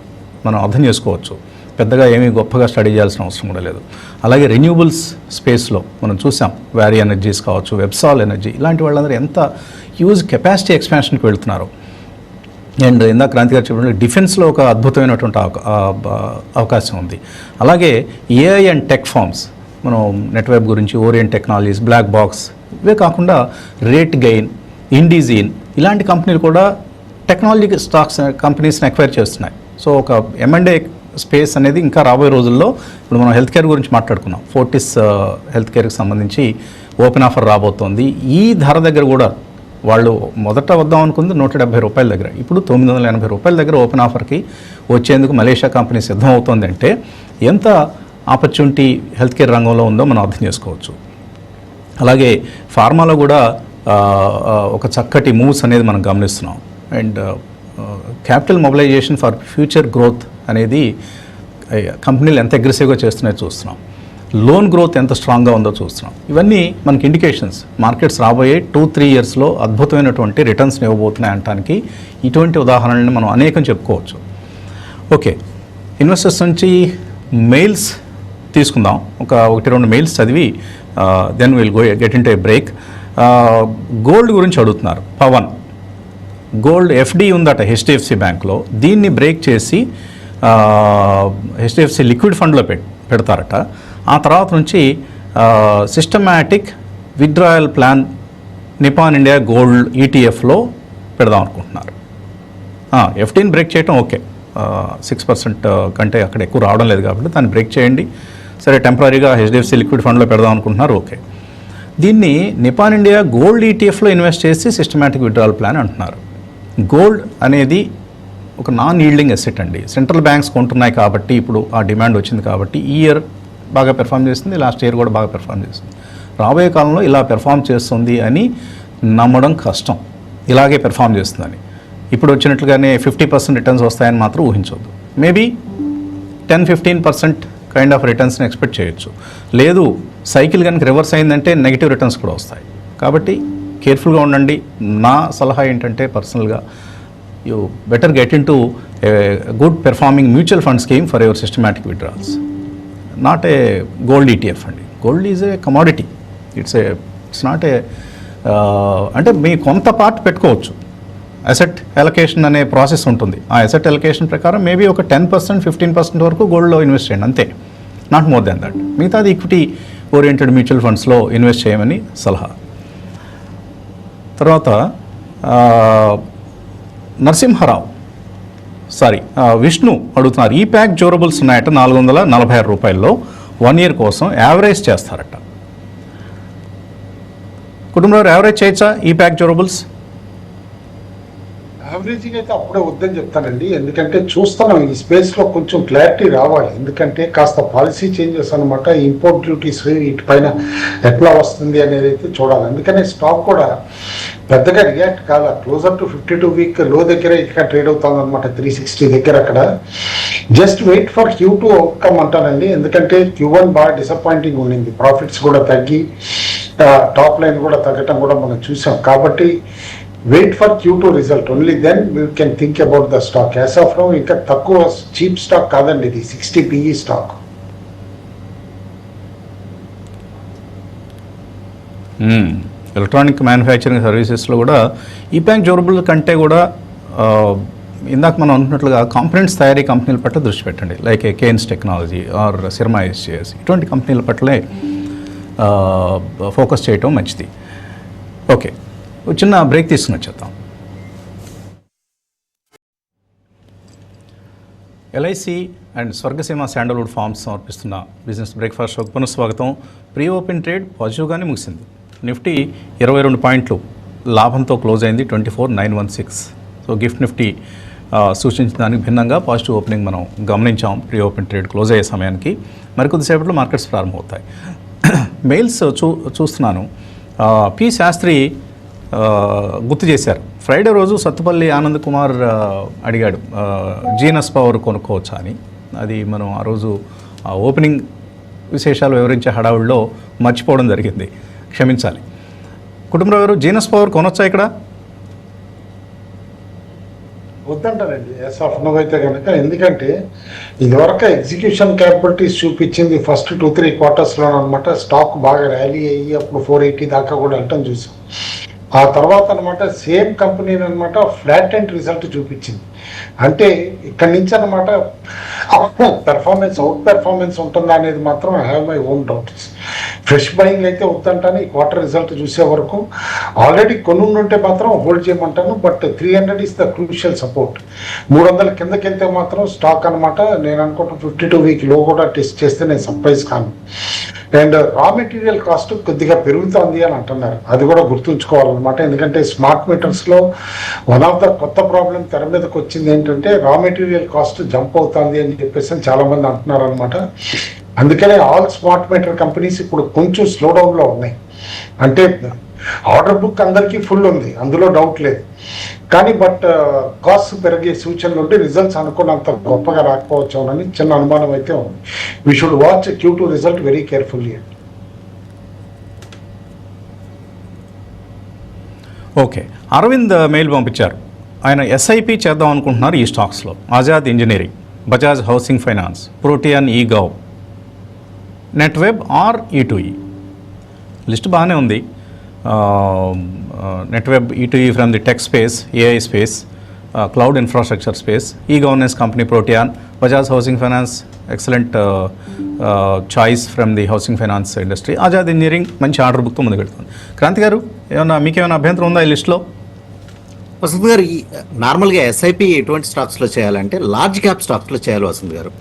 మనం అర్థం చేసుకోవచ్చు. పెద్దగా ఏమీ గొప్పగా స్టడీ చేయాల్సిన అవసరం కూడా లేదు. అలాగే రెన్యూబుల్స్ స్పేస్లో మనం చూసాం, వ్యారీ ఎనర్జీస్ కావచ్చు, వెబ్సాల్ ఎనర్జీ, ఇలాంటి వాళ్ళందరూ ఎంత హ్యూజ్ కెపాసిటీ ఎక్స్పాన్షన్కి వెళ్తున్నారు. అండ్ ఇందాక క్రాంతి గారు చెప్పినట్టు డిఫెన్స్లో ఒక అద్భుతమైనటువంటి అవకాశం ఉంది. అలాగే ఏఐ అండ్ టెక్ ఫార్మ్స్, మనం నెట్వర్క్ గురించి, ఓరియంట్ టెక్నాలజీస్, బ్లాక్ బాక్స్, ఇవే కాకుండా రేట్ గెయిన్, ఇండిజీన్, ఇలాంటి కంపెనీలు కూడా టెక్నాలజీ స్టాక్స్ కంపెనీస్ని ఎక్వైర్ చేస్తున్నాయి. సో ఒక M&A స్పేస్ అనేది ఇంకా రాబోయే రోజుల్లో, ఇప్పుడు మనం హెల్త్ కేర్ గురించి మాట్లాడుకున్నాం, ఫోర్టిస్ హెల్త్ కేర్కి సంబంధించి ఓపెన్ ఆఫర్ రాబోతోంది. ఈ ధర దగ్గర కూడా వాళ్ళు మొదట వద్దాం అనుకుంది ₹170 దగ్గర, ఇప్పుడు ₹980 దగ్గర ఓపెన్ ఆఫర్కి వచ్చేందుకు మలేషియా కంపెనీ సిద్ధం అవుతోంది. అంటే ఎంత ఆపర్చునిటీ హెల్త్ కేర్ రంగంలో ఉందో మనం అర్థం చేసుకోవచ్చు. అలాగే ఫార్మాలో కూడా ఒక చక్కటి మూవ్స్ అనేది మనం గమనిస్తున్నాం. And capital mobilization for future growth అనేది కంపెనీలు ఎంత అగ్రెసివ్గా చేస్తున్నాయో చూస్తున్నాం. లోన్ గ్రోత్ ఎంత స్ట్రాంగ్గా ఉందో చూస్తున్నాం. ఇవన్నీ మనకి ఇండికేషన్స్ మార్కెట్స్ రాబోయే 2-3 ఇయర్స్లో అద్భుతమైనటువంటి రిటర్న్స్ని ఇవ్వబోతున్నాయి అనడానికి ఇటువంటి ఉదాహరణలను మనం అనేకం చెప్పుకోవచ్చు. ఓకే, ఇన్వెస్టర్స్ నుంచి మెయిల్స్ తీసుకుందాం. ఒక 1-2 మెయిల్స్ చదివి then will get into a break. Gold గురించి అడుగుతున్నారు. పవన్, గోల్డ్ ఎఫ్డి ఉందట HDFC బ్యాంక్లో, దీన్ని బ్రేక్ చేసి HDFC లిక్విడ్ ఫండ్లో పెడతారట. ఆ తర్వాత నుంచి systematic withdrawal plan Nippon India gold ETFలో పెడదాం అనుకుంటున్నారు. ఎఫ్డీని బ్రేక్ చేయటం ఓకే, 6% కంటే అక్కడ ఎక్కువ రావడం లేదు కాబట్టి దాన్ని బ్రేక్ చేయండి. సరే, టెంపరీగా HDFC లిక్విడ్ ఫండ్లో పెడదాం అనుకుంటున్నారు, ఓకే. దీన్ని నిపాన్ ఇండియా గోల్డ్ ETFలో ఇన్వెస్ట్ చేసి సిస్టమాటిక్ విత్డ్రాయల్ ప్లాన్ అంటున్నారు. గోల్డ్ అనేది ఒక నాన్ ఈల్డింగ్ అసెట్ అండి. సెంట్రల్ బ్యాంక్స్ కొంటున్నాయి కాబట్టి ఇప్పుడు ఆ డిమాండ్ వచ్చింది కాబట్టి ఈ ఇయర్ బాగా పెర్ఫామ్ చేస్తుంది, లాస్ట్ ఇయర్ కూడా బాగా పెర్ఫామ్ చేస్తుంది. రాబోయే కాలంలో ఇలా పెర్ఫామ్ చేస్తుంది అని నమ్మడం కష్టం. ఇలాగే పెర్ఫామ్ చేస్తుందని ఇప్పుడు వచ్చినట్లుగానే 50% రిటర్న్స్ వస్తాయని మాత్రం ఊహించవద్దు. మేబీ 10-15% కైండ్ ఆఫ్ రిటర్న్స్ని ఎక్స్పెక్ట్ చేయొచ్చు. లేదు, సైకిల్ కనుక రివర్స్ అయిందంటే నెగిటివ్ రిటర్న్స్ కూడా వస్తాయి. కాబట్టి కేర్ఫుల్గా ఉండండి. నా సలహా ఏంటంటే పర్సనల్గా you better get into a good performing mutual fund scheme for your systematic withdrawals, not a gold ETF అండి. Gold is a commodity, it's not a అంటే మీ కొంత పార్ట్ పెట్టుకోవచ్చు. అసెట్ అలొకేషన్ అనే ప్రాసెస్ ఉంటుంది. ఆ అసెట్ అలొకేషన్ ప్రకారం maybe ఒక 10%-15% వరకు గోల్డ్లో ఇన్వెస్ట్ చేయండి, అంతే, నాట్ మోర్ దాన్ దట్. మిగతాది ఈక్విటీ ఓరియంటెడ్ మ్యూచువల్ ఫండ్స్లో ఇన్వెస్ట్ చేయమని సలహా. తర్వాత నరసింహారావు, విష్ణు అడుగుతున్నారు. ఈ ప్యాక్ డ్యూరబుల్స్ ఉన్నాయట ₹446 1 ఇయర్ కోసం యావరేజ్ చేస్తారట. కుటుంబంలో యావరేజ్ చేయొచ్చా ఈ ప్యాక్ డ్యూరబుల్స్? యావరేజింగ్ అయితే అప్పుడే వద్దని చెప్తానండి. ఎందుకంటే చూస్తున్నాం ఈ స్పేస్లో కొంచెం క్లారిటీ రావాలి. ఎందుకంటే కాస్త పాలసీ చేంజెస్ అనమాట, ఇంపోర్ట్ డ్యూటీస్ వీటిపైన ఎట్లా వస్తుంది అనేది అయితే చూడాలి. అందుకనే స్టాక్ కూడా పెద్దగా రియాక్ట్ కాల, క్లోజర్ టు 52 వీక్ లో దగ్గర ఇక్కడ ట్రేడ్ అవుతుంది అనమాట, 360 దగ్గర. అక్కడ just wait for Q2 outcome అంటానండి. ఎందుకంటే Q1 బాగా డిసప్పాయింటింగ్ ఉండింది, ప్రాఫిట్స్ కూడా తగ్గి టాప్ లైన్ కూడా తగ్గటం కూడా మనం చూసాం. కాబట్టి wait for Q2 result, only then we can think about the stock. As of now ఇంకా తక్కువ చీప్ స్టాక్ కాదండి ఇది, 60 PE స్టాక్. ఎలక్ట్రానిక్ మ్యానుఫ్యాక్చరింగ్ సర్వీసెస్లో కూడా ఈ ప్యాక్ డ్యూరబుల్ కంటే కూడా ఇందాక మనం అనుకున్నట్లుగా కాంపోనెంట్స్ తయారీ కంపెనీల పట్ల దృష్టి పెట్టండి. Like Kaynes technology or Sirma SGS, ఇటువంటి కంపెనీల పట్లే ఫోకస్ చేయటం మంచిది. ఓకే, చిన్న బ్రేక్ తీసుకుని వచ్చేద్దాం. LIC and Swargaseema sandalwood farms సమర్పిస్తున్న బిజినెస్ బ్రేక్ఫాస్ట్ షోకి పునఃస్వాగతం. ప్రీ ఓపెన్ ట్రేడ్ పాజిటివ్గానే ముగిసింది. నిఫ్టీ 22 పాయింట్లు లాభంతో క్లోజ్ అయింది, 24,916. సో గిఫ్ట్ నిఫ్టీ సూచించిన దానికి భిన్నంగా పాజిటివ్ ఓపెనింగ్ మనం గమనించాం. ప్రీ ఓపెన్ ట్రేడ్ క్లోజ్ అయ్యే సమయానికి మరికొద్దిసేపట్లో మార్కెట్స్ ప్రారంభమవుతాయి. మెయిల్స్ చూస్తున్నాను. పి శాస్త్రి గుర్తు చేశారు, ఫ్రైడే రోజు సత్తుపల్లి ఆనంద్ కుమార్ అడిగాడు జీనస్ పవర్ కొనుక్కోవచ్చా అని. అది మనం ఆ రోజు ఓపెనింగ్ విశేషాలు వివరించే హడావుల్లో మర్చిపోవడం జరిగింది, క్షమించాలి. కుటుంబరావు గారు, జీనస్ పవర్ కొనొచ్చా ఇక్కడ? వద్దంటారండి యాజ్ ఆఫ్ నో అయితే కనుక. ఎందుకంటే ఇదివరకు ఎగ్జిక్యూషన్ క్యాపబిలిటీస్ చూపించింది ఫస్ట్ 2-3 క్వార్టర్స్లో అనమాట. స్టాక్ బాగా ర్యాలీ అయ్యి అప్పుడు 480 దాకా కూడా వెళ్ళటం చూసాం. ఆ తర్వాత అనమాట సేమ్ కంపెనీని అనమాట ఫ్లాట్ అండ్ రిజల్ట్ చూపించింది. అంటే ఇక్కడి నుంచి అనమాట పెర్ఫార్మెన్స్ అవుట్ పెర్ఫార్మెన్స్ ఉంటుందా అనేది మాత్రం I have my own doubts. Fresh buying అయితే వద్దంటాను. ఈ క్వార్టర్ రిజల్ట్ చూసే వరకు ఆల్రెడీ కొన్ని ఉంటే మాత్రం హోల్డ్ చేయమంటాను. But 300 is the crucial support. 300 కిందకి వెళ్తే మాత్రం స్టాక్ అనమాట నేను అనుకుంటున్న 52 వీక్ లో కూడా టెస్ట్ చేస్తే నేను సర్ప్రైజ్ కాను. అండ్ రా మెటీరియల్ కాస్ట్ కొద్దిగా పెరుగుతుంది అని అంటున్నారు. అది కూడా గుర్తుంచుకోవాలన్నమాట. ఎందుకంటే స్మార్ట్ మీటర్స్లో వన్ ఆఫ్ ద కొత్త ప్రాబ్లం తెర మీదకి వచ్చింది ఏంటంటే రా మెటీరియల్ కాస్ట్ జంప్ అవుతుంది అని చెప్పేసి చాలా మంది అంటున్నారు అనమాట. అందుకనే ఆల్ స్మార్ట్ మీటర్ కంపెనీస్ ఇప్పుడు కొంచెం స్లో డౌన్లో ఉన్నాయి. అంటే ఆర్డర్ బుక్ అందరికీ ఫుల్ ఉంది, అందులో డౌట్ లేదు. కానీ బట్ కాస్ట్ పెరిగే సూచనలు ఉంటే రిజల్ట్స్ అనుకున్నంత గొప్పగా రాకపోవచ్చు అని చిన్న అనుమానం అయితే ఉంది. We should watch Q2 result very carefully. Okay, Arvind mail పంపించారు. ఆయన ఎస్ఐపి చేద్దాం అనుకుంటున్నారు ఈ స్టాక్స్లో. Azad engineering, Bajaj housing finance, Protean, eGov, Netweb or E2E. List బాగానే ఉంది. Netweb, E2E from the tech space, AI space, cloud infrastructure space, e governance company Protean, Bajaj housing finance excellent choice from the housing finance industry, Azad engineering మంచి order బుక్తో ముందుకు వెళ్తుంది. క్రాంతి గారు మీకేమైనా అభ్యంతరం ఉందా ఈ లిస్ట్లో? వసంత్ గారు, ఈ నార్మల్గా ఎస్ఐపి ఎటువంటి స్టాక్స్లో చేయాలంటే లార్జ్ క్యాప్ స్టాక్స్లో చేయాలి వసంత్ గారు.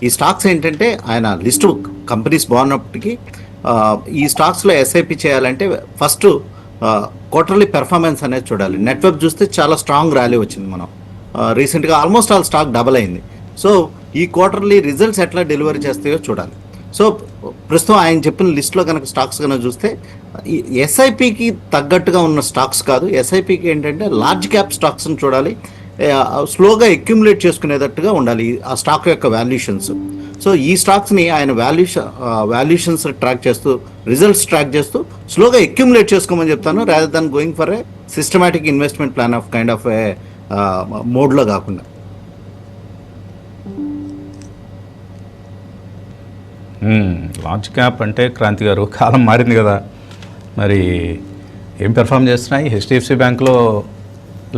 ఈ స్టాక్స్ ఏంటంటే ఆయన లిస్ట్ కంపెనీస్ బాగున్నప్పటికీ ఈ స్టాక్స్లో ఎస్ఐపి చేయాలంటే ఫస్ట్ క్వార్టర్లీ పెర్ఫార్మెన్స్ అనేది చూడాలి. నెట్వర్క్ చూస్తే చాలా స్ట్రాంగ్ ర్యాలీ వచ్చింది. మనం రీసెంట్గా ఆల్మోస్ట్ ఆల్ స్టాక్ డబల్ అయింది. సో ఈ క్వార్టర్లీ రిజల్ట్స్ ఎట్లా డెలివరీ చేస్తాయో చూడాలి. సో ప్రస్తుతం ఆయన చెప్పిన లిస్ట్లో కనుక స్టాక్స్ కనుక చూస్తే ఎస్ఐపికి తగ్గట్టుగా ఉన్న స్టాక్స్ కాదు. ఎస్ఐపికి ఏంటంటే లార్జ్ క్యాప్ స్టాక్స్ని చూడాలి, స్లోగా అక్యుములేట్ చేసుకునేటట్టుగా ఉండాలి ఆ స్టాక్ యొక్క వాల్యుయేషన్స్. సో ఈ స్టాక్స్ని ఆయన వాల్యుయేషన్స్ ట్రాక్ చేస్తూ, రిజల్ట్స్ ట్రాక్ చేస్తూ స్లోగా అక్యుములేట్ చేసుకోమని చెప్తాను, rather than going for a systematic investment plan of kind of a మోడ్లో కాకుండా. లార్జ్ క్యాప్ అంటే క్రాంతి గారు కాలం మారింది కదా, మరి ఏం పెర్ఫామ్ చేస్తున్నాయి? HDFC బ్యాంక్లో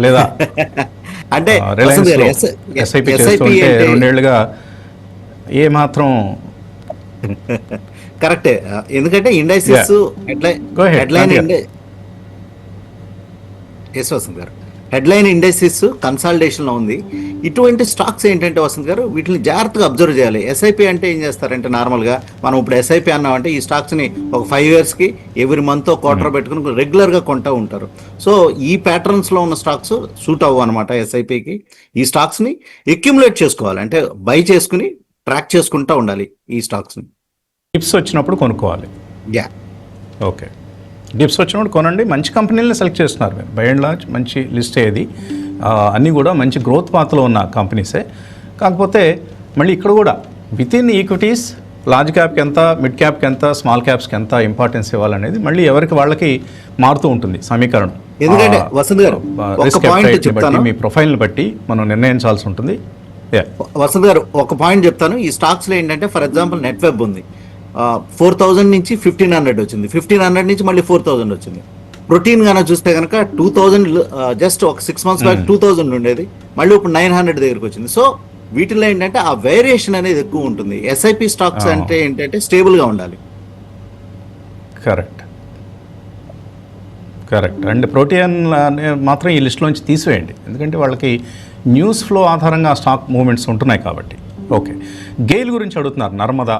లేదా అంటే రిలయన్స్ ఎస్ఐపి చేస్తుంటే 2 ఏళ్ళుగా ఏ మాత్రం కరెక్టే. ఎందుకంటే ఇండైసిస్ హెడ్లైన్ ఇండైసిస్ కన్సాలిడేషన్లో ఉంది. ఇటువంటి స్టాక్స్ ఏంటంటే వసంత్ గారు వీటిని జాగ్రత్తగా అబ్జర్వ్ చేయాలి. ఎస్ఐపి అంటే ఏం చేస్తారంటే నార్మల్గా మనం ఇప్పుడు ఎస్ఐపి అన్నామంటే ఈ స్టాక్స్ని ఒక 5 yearsకి ఎవ్రీ మంత్ క్వార్టర్ పెట్టుకుని రెగ్యులర్గా కొంటూ ఉంటారు. సో ఈ ప్యాటర్న్స్లో ఉన్న స్టాక్స్ సూట్ అవ్వు అనమాట ఎస్ఐపికి. ఈ స్టాక్స్ని అక్యుములేట్ చేసుకోవాలి, అంటే బై చేసుకుని ట్రాక్ చేసుకుంటూ ఉండాలి ఈ స్టాక్స్ని. డిప్స్ వచ్చినప్పుడు కొనుక్కోవాలి. యా, ఓకే, డిప్స్ వచ్చినప్పుడు కొనండి. మంచి కంపెనీలను సెలెక్ట్ చేస్తున్నారు మీరు. బై అండ్ లార్జ్ మంచి లిస్ట్ ఏది, అన్నీ కూడా మంచి గ్రోత్ పాత్లో ఉన్న కంపెనీసే. కాకపోతే మళ్ళీ ఇక్కడ కూడా విత్ ఇన్ ఈక్విటీస్ లార్జ్ క్యాప్కి ఎంత, మిడ్ క్యాప్కి ఎంత, స్మాల్ క్యాప్స్కి ఎంత ఇంపార్టెన్స్ ఇవ్వాలనేది మళ్ళీ ఎవరికి వాళ్ళకి మారుతూ ఉంటుంది సమీకరణం. ఎందుకంటే వసంత్ గారు రిస్క్ బట్టి, మీ ప్రొఫైల్ని బట్టి మనం నిర్ణయించాల్సి ఉంటుంది. వసంత్ గారు ఒక పాయింట్ చెప్తాను. ఈ స్టాక్స్లో ఏంటంటే ఫర్ ఎగ్జాంపుల్ నెట్వెబ్ ఉంది, 4000 నుంచి 1500 వచ్చింది, 1500 నుంచి మళ్ళీ 4000 వచ్చింది. ప్రోటీన్ కనుక చూస్తే కనుక 2000 జస్ట్ ఒక 6 months బ్యాక్ 2000 ఉండేది, మళ్ళీ ఇప్పుడు 900 దగ్గరికి వచ్చింది. సో వీటిలో ఏంటంటే ఆ వేరియేషన్ అనేది ఎక్కువ ఉంటుంది. ఎస్ఐపి స్టాక్స్ అంటే ఏంటంటే స్టేబుల్గా ఉండాలి. కరెక్ట్. అండ్ ప్రోటీన్ మాత్రం ఈ లిస్టులోంచి తీసివేయండి, ఎందుకంటే వాళ్ళకి న్యూస్ ఫ్లో ఆధారంగా స్టాక్ మూవ్మెంట్స్ ఉంటున్నాయి కాబట్టి. ఓకే, గెయిల్ గురించి అడుగుతున్నారు. Narmada,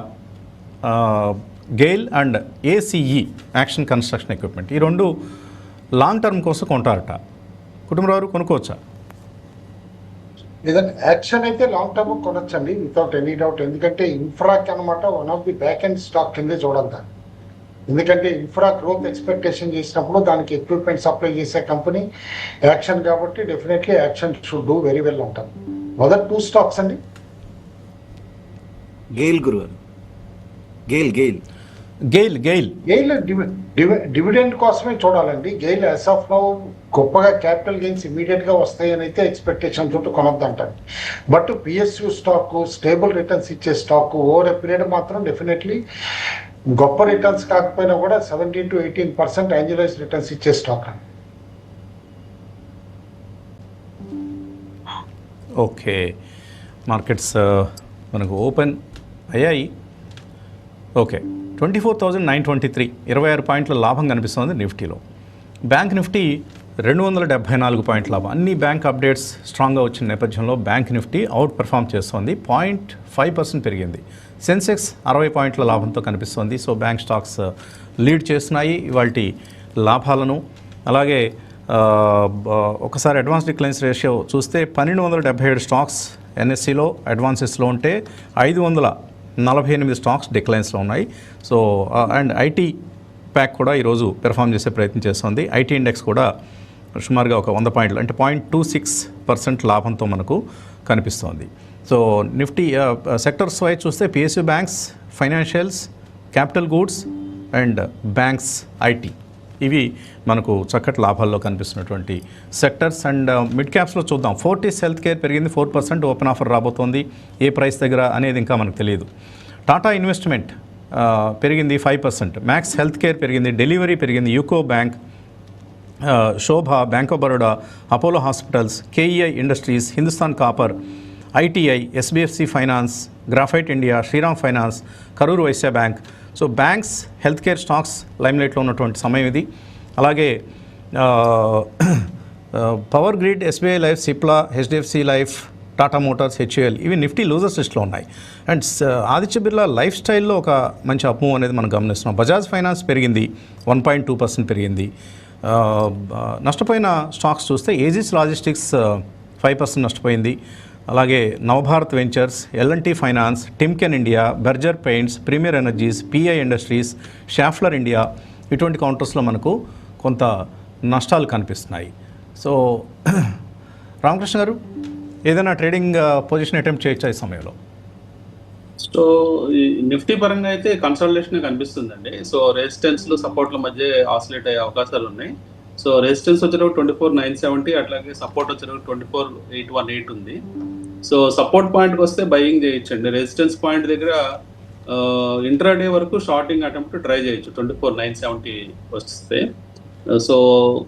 GAIL and ACE action construction equipment, ఈ 2 లాంగ్ టర్మ్ కోసం కొంటారట. కుటుంబరావు కొనుక్కోవచ్చా? లేదంటే యాక్షన్ అయితే లాంగ్ టర్మ్ కొనొచ్చండి వితౌట్ ఎనీ డౌట్. ఎందుకంటే ఇన్ఫ్రాక్ అనమాట one of the back and stock కిందే చూడాలి. ఎందుకంటే ఇన్ఫ్రా గ్రోత్ ఎక్స్పెక్టేషన్ చేసినప్పుడు దానికి ఎక్విప్మెంట్ సప్లై చేసే కంపెనీ యాక్షన్ కాబట్టి definitely action should do very well ఉంటాం. మొదటి 2 స్టాక్స్ అండి. గెయిల్ గురుగారు, గెయిల్ డివిడెండ్ కోసమే చూడాలండి. గెయిల్ యాజ్ ఆఫ్ నౌ గొప్పగా క్యాపిటల్ గెయిన్స్ ఇమీడియట్గా వస్తాయని అయితే ఎక్స్పెక్టేషన్ తోటి కొనొద్దంటారు. But PSU stock stable returns ఇచ్చే స్టాక్ ఓవర్ ఎ పీరియడ్ మాత్రం డెఫినెట్లీ గొప్ప రిటర్న్స్ కాకపోయినా కూడా 17 to 18% యాన్యువలైజ్ రిటర్న్స్ ఇచ్చే స్టాక్ అండి. ఓకే, మార్కెట్స్ మనకు ఓపెన్ అయ్యాయి. ఓకే, 24,923, 26 పాయింట్ల లాభం కనిపిస్తుంది నిఫ్టీలో. బ్యాంక్ నిఫ్టీ 274 పాయింట్ల లాభం. అన్ని బ్యాంక్ అప్డేట్స్ స్ట్రాంగ్గా వచ్చిన నేపథ్యంలో బ్యాంక్ నిఫ్టీ అవుట్ పెర్ఫామ్ చేస్తోంది. 0.5% పెరిగింది. సెన్సెక్స్ 60 పాయింట్ల లాభంతో కనిపిస్తోంది. సో బ్యాంక్ స్టాక్స్ లీడ్ చేస్తున్నాయి ఇవాల్టి లాభాలను. అలాగే ఒకసారి అడ్వాన్స్ డిక్లైన్స్ రేషియో చూస్తే 1277 స్టాక్స్ ఎన్ఎస్సిలో అడ్వాన్సెస్లో ఉంటే 548 స్టాక్స్ డిక్లైన్స్లో ఉన్నాయి. సో అండ్ ఐటీ ప్యాక్ కూడా ఈరోజు పెర్ఫామ్ చేసే ప్రయత్నం చేస్తుంది. ఐటీ ఇండెక్స్ కూడా సుమారుగా ఒక 100 పాయింట్లు అంటే 0.26% లాభంతో మనకు కనిపిస్తోంది. సో నిఫ్టీ సెక్టర్స్ వైజ్ చూస్తే PSU banks, financials, capital goods and banks, IT ఇవి మనకు చక్కటి లాభాల్లో కనిపిస్తున్నటువంటి సెక్టర్స్. అండ్ మిడ్ క్యాప్స్లో చూద్దాం. ఫోర్టిస్ హెల్త్ కేర్ పెరిగింది 4%, ఓపెన్ ఆఫర్ రాబోతోంది. ఏ ప్రైస్ దగ్గర అనేది ఇంకా మనకు తెలియదు. టాటా ఇన్వెస్ట్మెంట్ పెరిగింది 5%, మ్యాక్స్ హెల్త్ కేర్ పెరిగింది, డెలివరీ పెరిగింది, UCO bank, Sobha, bank of Baroda, Apollo hospitals, KEI industries, Hindustan copper, ITI, SBFC finance, graphite India, Shriram finance, Karur Vysya bank. So banks, health care stocks లైమ్లైట్లో ఉన్నటువంటి సమయం ఇది. అలాగే power grid, SBI life, Cipla, HDFC life, Tata motors, HUL ఇవి Nifty losers లిస్ట్లో ఉన్నాయి. And Aditya Birla life స్టైల్లో ఒక మంచి అప్ మూవ్ అనేది మనం గమనిస్తున్నాం. బజాజ్ ఫైనాన్స్ పెరిగింది, 1.2% పెరిగింది. నష్టపోయిన స్టాక్స్ చూస్తే ఏజిస్ లాజిస్టిక్స్ 5% నష్టపోయింది. అలాగే Navabharat ventures, LNT finance, Timken India, Berger Paints, Premier Energies, PI Industries, Schaeffler India ఇటువంటి కౌంటర్స్లో మనకు కొంత నష్టాలు కనిపిస్తున్నాయి. సో రామకృష్ణ గారు, ఏదైనా ట్రేడింగ్ పొజిషన్ అటెంప్ట్ చేయొచ్చా ఈ సమయంలో? సో ఈ నిఫ్టీ పరంగా అయితే కన్సల్టేషన్ కనిపిస్తుందండి. సో రెసిస్టెన్స్లు సపోర్ట్ల మధ్య ఆసిలేట్ అయ్యే అవకాశాలు ఉన్నాయి. సో రెసిస్టెన్స్ వచ్చేటప్పుడు 24,970, అట్లాగే సపోర్ట్ వచ్చేటప్పుడు 24,818 ఉంది. సో సపోర్ట్ పాయింట్కి వస్తే బయింగ్ చేయొచ్చండి. రెసిస్టెన్స్ పాయింట్ దగ్గర ఇంట్రాడే వరకు షార్టింగ్ అటెంప్ట్ ట్రై చేయొచ్చు 24,970 వస్తే. సో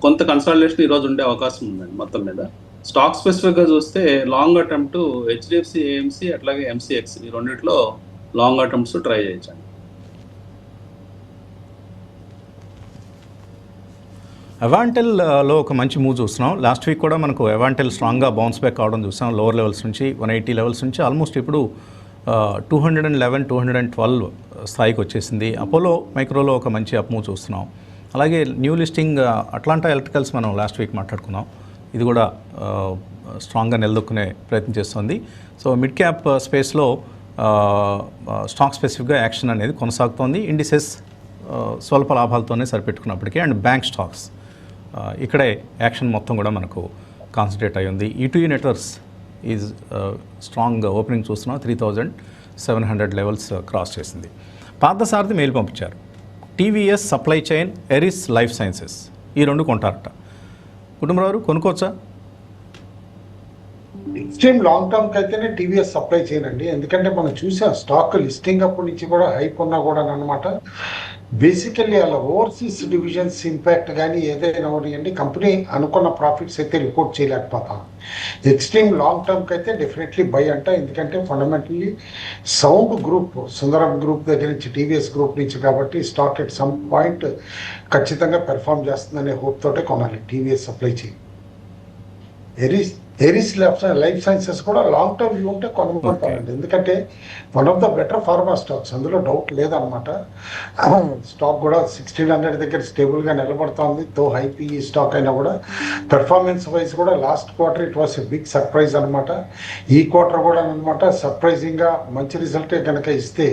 కొంత కన్సల్టేషన్ ఈరోజు ఉండే అవకాశం ఉందండి మొత్తం మీద. స్టాక్ స్పెసిఫిక్గా చూస్తే లాంగ్ అటెంప్ట్ హెచ్డిఎఫ్సి ఏఎంసీ అట్లాగే ఎంసీఎక్స్ ఈ రెండిట్లో లాంగ్ అటెంప్ట్స్ ట్రై చేయొచ్చండి. అవాంటెల్లో ఒక మంచి మూవ్ చూస్తున్నాం. లాస్ట్ వీక్ కూడా మనకు అవాంటెల్ స్ట్రాంగ్గా బౌన్స్ బ్యాక్ అవడం చూసాం. లోవర్ లెవెల్స్ నుంచి 180 లెవెల్స్ నుంచి ఆల్మోస్ట్ ఇప్పుడు 211, 212 స్థాయికి వచ్చేసింది. అపోలో మైక్రోలో ఒక మంచి అప్ మూవ్ చూస్తున్నాం. అలాగే న్యూ లిస్టింగ్ అట్లాంటా ఎలక్ట్రికల్స్ మనం లాస్ట్ వీక్ మాట్లాడుకున్నాం. ఇది కూడా స్ట్రాంగ్గా నిలదొక్కునే ప్రయత్నం చేస్తుంది. సో మిడ్ క్యాప్ స్పేస్లో స్టాక్ స్పెసిఫిక్గా యాక్షన్ అనేది కొనసాగుతోంది. ఇండిసెస్ స్వల్ప లాభాలతోనే సరిపెట్టుకున్నప్పటికీ అండ్ బ్యాంక్ స్టాక్స్ ఇక్కడే యాక్షన్ మొత్తం కూడా మనకు కాన్సన్ట్రేట్ అయ్యి ఉంది. ETV networks is strong opening చూస్తున్నాం. 3,700 లెవెల్స్ క్రాస్ చేసింది. పార్థసారథి మెయిల్ పంపించారు. TVS supply chain, Eris life sciences ఈ రెండు కొంటారట. కుటుంబరావు కొనుక్కోవచ్చా? ఎక్స్ట్రీమ్ లాంగ్ టర్మ్కి అయితేనే టీవీఎస్ సప్లై చేయనండి. ఎందుకంటే మనం చూసాం స్టాక్ లిస్టింగ్ అప్పటి నుంచి కూడా హైప్ ఉన్నా కూడా అనమాట. బేసికల్లీ అలా ఓవర్సీస్ డివిజన్స్ ఇంపాక్ట్ కానీ ఏదైనా ఉన్నాయండి, కంపెనీ అనుకున్న ప్రాఫిట్స్ అయితే రిపోర్ట్ చేయలేకపోతాం. ఎక్స్ట్రీమ్ లాంగ్ టర్మ్కి అయితే డెఫినెట్లీ బై అంట. ఎందుకంటే ఫండమెంటల్లీ సౌండ్ గ్రూప్, సుందరం గ్రూప్ దగ్గర నుంచి టీవీఎస్ గ్రూప్ నుంచి కాబట్టి స్టాక్ ఎట్ సమ్ పాయింట్ ఖచ్చితంగా పెర్ఫామ్ చేస్తుందనే హోప్ తోటే కొనాలి టీవీఎస్ సప్లై చేయి. ఎరిస్ లైఫ్ సైన్సెస్ కూడా లాంగ్ టర్మ్ వ్యూ ఉంటే కొనమంటారండి. ఎందుకంటే one of the better pharma stocks, అందులో డౌట్ లేదనమాట. స్టాక్ కూడా 1,600 దగ్గర స్టేబుల్గా నిలబడుతుంది. తో హైపీ స్టాక్ అయినా కూడా పెర్ఫార్మెన్స్ వైజ్ కూడా last quarter it was a big surprise అనమాట. ఈ క్వార్టర్ కూడా అనమాట సర్ప్రైజింగ్గా మంచి రిజల్టే కనుక ఇస్తే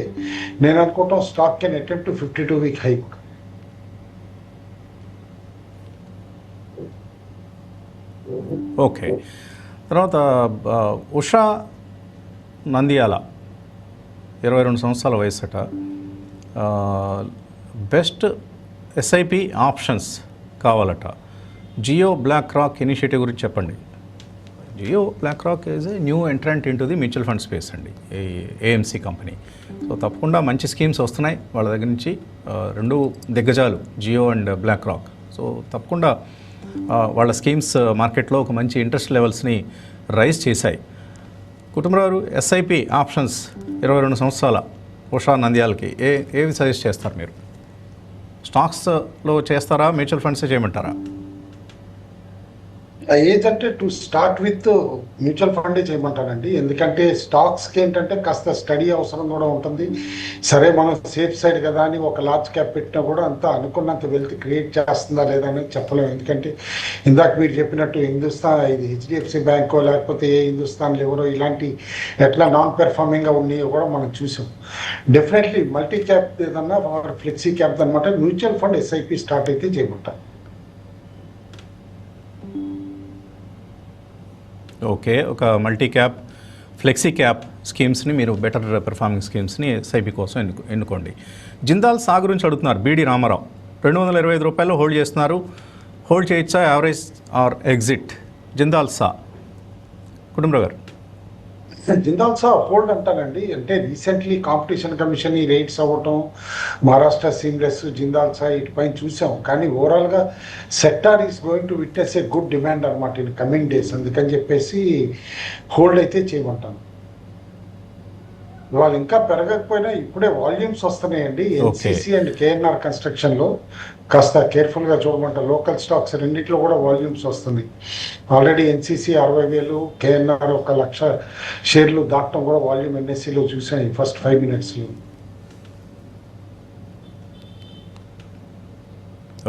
నేను అనుకుంటాం stock can attempt 52 week high. Okay, తర్వాత ఉషా నంద్యాల 22 సంవత్సరాల వయసట. బెస్ట్ ఎస్ఐపి ఆప్షన్స్ కావాలట. జియో బ్లాక్ రాక్ ఇనిషియేటివ్ గురించి చెప్పండి. Jio BlackRock is a new entrant into the mutual fund space అండి, ఈ ఏఎంసీ కంపెనీ. సో తప్పకుండా మంచి స్కీమ్స్ వస్తున్నాయి వాళ్ళ దగ్గర నుంచి. రెండు దిగ్గజాలు Jio and BlackRock. So తప్పకుండా వాళ్ళ స్కీమ్స్ మార్కెట్లో ఒక మంచి ఇంట్రెస్ట్ లెవెల్స్ని రైజ్ చేశాయి. కుటుంబరావు, ఎస్ఐపి ఆప్షన్స్ 22 సంవత్సరాల ఉషా నంద్యాలకి ఏవి సజెస్ట్ చేస్తారు మీరు? స్టాక్స్లో చేస్తారా, మ్యూచువల్ ఫండ్సే చేయమంటారా? ఏజ్ అంటే టు స్టార్ట్ విత్ మ్యూచువల్ ఫండే చేయమంటానండి. ఎందుకంటే స్టాక్స్కి ఏంటంటే కాస్త స్టడీ అవసరం కూడా ఉంటుంది. సరే మనం సేఫ్ సైడ్ కదా అని ఒక లార్జ్ క్యాప్ పెట్టినా కూడా అంత అనుకున్నంత వెల్త్ క్రియేట్ చేస్తుందా లేదా అనేది చెప్పలేము. ఎందుకంటే ఇందాక మీరు చెప్పినట్టు ఇది హెచ్డిఎఫ్సి బ్యాంకో లేకపోతే ఏ హిందుస్థాన్ ఎవరో ఇలాంటి ఎట్లా నాన్ పెర్ఫార్మింగ్గా ఉన్నాయో కూడా మనం చూసాం. డెఫినెట్లీ మల్టీ క్యాప్ ఏదన్నా ఫ్లెక్సీ క్యాప్ అనమాట మ్యూచువల్ ఫండ్ ఎస్ఐపి స్టార్ట్ అయితే చేయమంటాం. ఓకే, ఒక మల్టీ క్యాప్ ఫ్లెక్సీ క్యాప్ స్కీమ్స్ని మీరు బెటర్ పెర్ఫార్మింగ్ స్కీమ్స్ని ఎస్ఐపి కోసం ఎన్నుకోండి. జిందాల్ సా గురించి అడుగుతున్నారు బీడి రామారావు. 225 రూపాయలు హోల్డ్ చేస్తున్నారు. హోల్డ్ చేయొచ్చా, యావరేజ్ ఆర్ ఎగ్జిట్? జిందాల్ సా కుటుంబరావు గారు. జిందాల్ సా హోల్డ్ అంటానండి. అంటే రీసెంట్లీ కాంపిటీషన్ కమిషన్ ఈ రేట్స్ అవ్వటం, మహారాష్ట్ర సీమ్లెస్, జిందాల్ సా ఇటుపైన చూసాం. కానీ ఓవరాల్గా sector is going to witness a good demand అనమాట ఇన్ కమింగ్ డేస్. అందుకని చెప్పేసి హోల్డ్ అయితే చేయమంటాను. వాళ్ళు ఇంకా పెరగకపోయినా ఇప్పుడే వాల్యూమ్స్ వస్తున్నాయండి. ఎన్సీసీ అండ్ కేఎన్ఆర్ కన్స్ట్రక్షన్లో కాస్త కేర్ఫుల్గా చూడమంటారు. లోకల్ స్టాక్స్ రెండింటిలో కూడా వాల్యూమ్స్ వస్తుంది. ఆల్రెడీ ఎన్సీసీ 60,000, కేఎన్ఆర్ 1,00,000 షేర్లు దాటడం కూడా వాల్యూమ్ ఎన్ఎస్సీలో చూసాను ఈ ఫస్ట్ 5 minutesలో.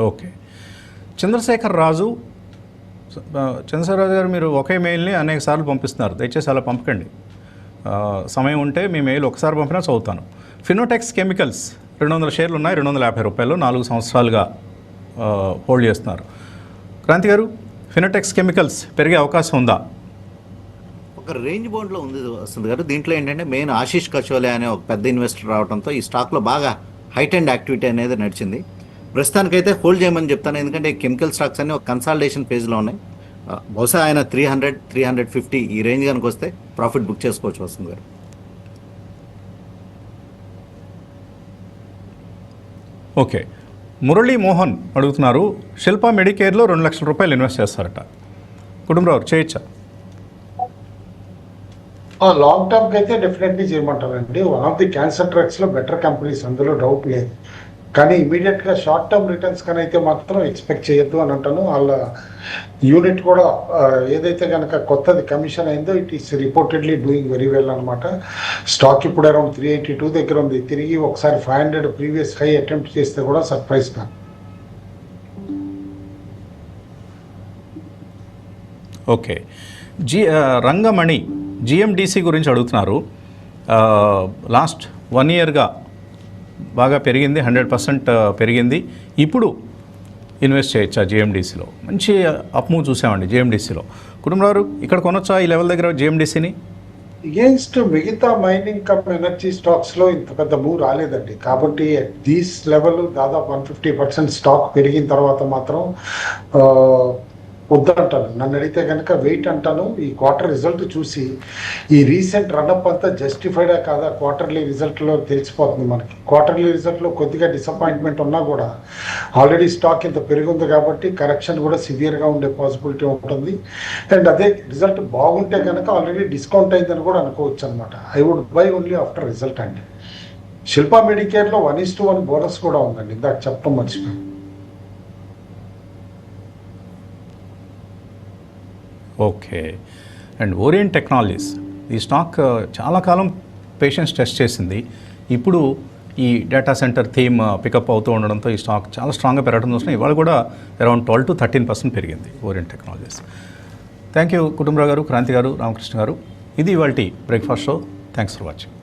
ఓకే, చంద్రశేఖర్ రాజు గారు, మీరు ఒకే మెయిల్ని అనేక సార్లు పంపిస్తున్నారు. దయచేసి అలా పంపకండి. సమయం ఉంటే మీ మెయిల్ ఒకసారి పంపినా చదువుతాను. ఫినోటెక్స్ కెమికల్స్ 200 షేర్లు ఉన్నాయి, 250 రూపాయలు, 4 సంవత్సరాలుగా హోల్డ్ చేస్తున్నారు. క్రాంతి గారు, ఫినోటెక్స్ కెమికల్స్ పెరిగే అవకాశం ఉందా? ఒక రేంజ్ బౌండ్లో ఉంది వస్తుంది గారు. దీంట్లో ఏంటంటే మెయిన్ ఆశీష్ కచోలే అనే ఒక పెద్ద ఇన్వెస్టర్ రావడంతో ఈ స్టాక్లో బాగా హైట్ అండ్ యాక్టివిటీ అనేది నడిచింది. ప్రస్తుతానికైతే హోల్డ్ చేయమని చెప్తాను. ఎందుకంటే కెమికల్ స్టాక్స్ అన్ని ఒక కన్సాలిడేషన్ ఫేజ్లో ఉన్నాయి. బహుశా ఆయన 300, 350 ఈ రేంజ్ కనుక వస్తే ప్రాఫిట్ బుక్ చేసుకోవచ్చు వస్తుంది గారు. ఓకే, మురళీ మోహన్ అడుగుతున్నారు, శిల్పా మెడికేర్లో 2 లక్షల రూపాయలు ఇన్వెస్ట్ చేస్తారట. కుటుంబరావు, చేయొచ్చా? లాంగ్ టర్మ్కి అయితే డెఫినెట్లీ చేయమంటారండి. వన్ ఆఫ్ ది క్యాన్సర్ డ్రగ్స్లో బెటర్ కంపెనీస్, అందులో డౌట్ లేదు. కానీ ఇమీడియట్గా షార్ట్ టర్మ్ రిటర్న్స్ కానీ అయితే మాత్రం ఎక్స్పెక్ట్ చేయొద్దు అని అంటాను. వాళ్ళ యూనిట్ కూడా ఏదైతే కనుక కొత్తది కమిషన్ అయిందో it is reportedly doing very well అనమాట. స్టాక్ ఇప్పుడు అరౌండ్ 382 దగ్గర ఉంది. తిరిగి ఒకసారి 500 ప్రీవియస్ హై అటెంప్ట్ చేస్తే కూడా సర్ప్రైజ్ గా. ఓకే, రంగమణి జిఎండిసి గురించి అడుగుతున్నారు. లాస్ట్ 1 yearగా బాగా పెరిగింది, 100% పెరిగింది. ఇప్పుడు ఇన్వెస్ట్ చేయొచ్చా జిఎండిసిలో? మంచి అప్ మూవ్ చూసామండి జిఎండిసిలో. కుటుంబారు, ఇక్కడ కొనొచ్చా ఈ లెవెల్ దగ్గర జిఎండిసిని? అగేన్స్ట్ మిగతా మైనింగ్ కమ్ ఎనర్జీ స్టాక్స్లో ఇంత పెద్ద మూవ్ రాలేదండి. కాబట్టి దీస్ లెవెల్ దాదాపు 150% స్టాక్ పెరిగిన తర్వాత మాత్రం వద్దంటాను. నన్ను అడిగితే కనుక వెయిట్ అంటాను. ఈ క్వార్టర్ రిజల్ట్ చూసి ఈ రీసెంట్ రన్అప్ అంతా జస్టిఫైడా కాదా క్వార్టర్లీ రిజల్ట్లో తెలిసిపోతుంది మనకి. క్వార్టర్లీ రిజల్ట్లో కొద్దిగా డిసప్పాయింట్మెంట్ ఉన్నా కూడా ఆల్రెడీ స్టాక్ ఇంత పెరిగింది కాబట్టి కరెక్షన్ కూడా సివియర్గా ఉండే పాసిబిలిటీ ఉంటుంది. అండ్ అదే రిజల్ట్ బాగుంటే కనుక ఆల్రెడీ డిస్కౌంట్ అయిందని కూడా అనుకోవచ్చు అనమాట. I would buy only after result అండి. శిల్పా మెడికేర్లో 1:1 బోనస్ కూడా ఉందండి, ఇందాక చెప్పడం మర్చిపోయాను. ఓకే, అండ్ ఓరియంట్ టెక్నాలజీస్ ఈ స్టాక్ చాలా కాలం పేషెన్స్ టెస్ట్ చేసింది. ఇప్పుడు ఈ డేటా సెంటర్ థీమ్ పికప్ అవుతూ ఉండడంతో ఈ స్టాక్ చాలా స్ట్రాంగ్గా పెరగడం చూస్తున్నాం. ఇవాళ కూడా అరౌండ్ 12 to 13% పెరిగింది orient technologies. Thank you Kutumbarao గారు, క్రాంతి గారు, రామకృష్ణ గారు. ఇది ఇవాల్టి breakfast show. Thanks for watching.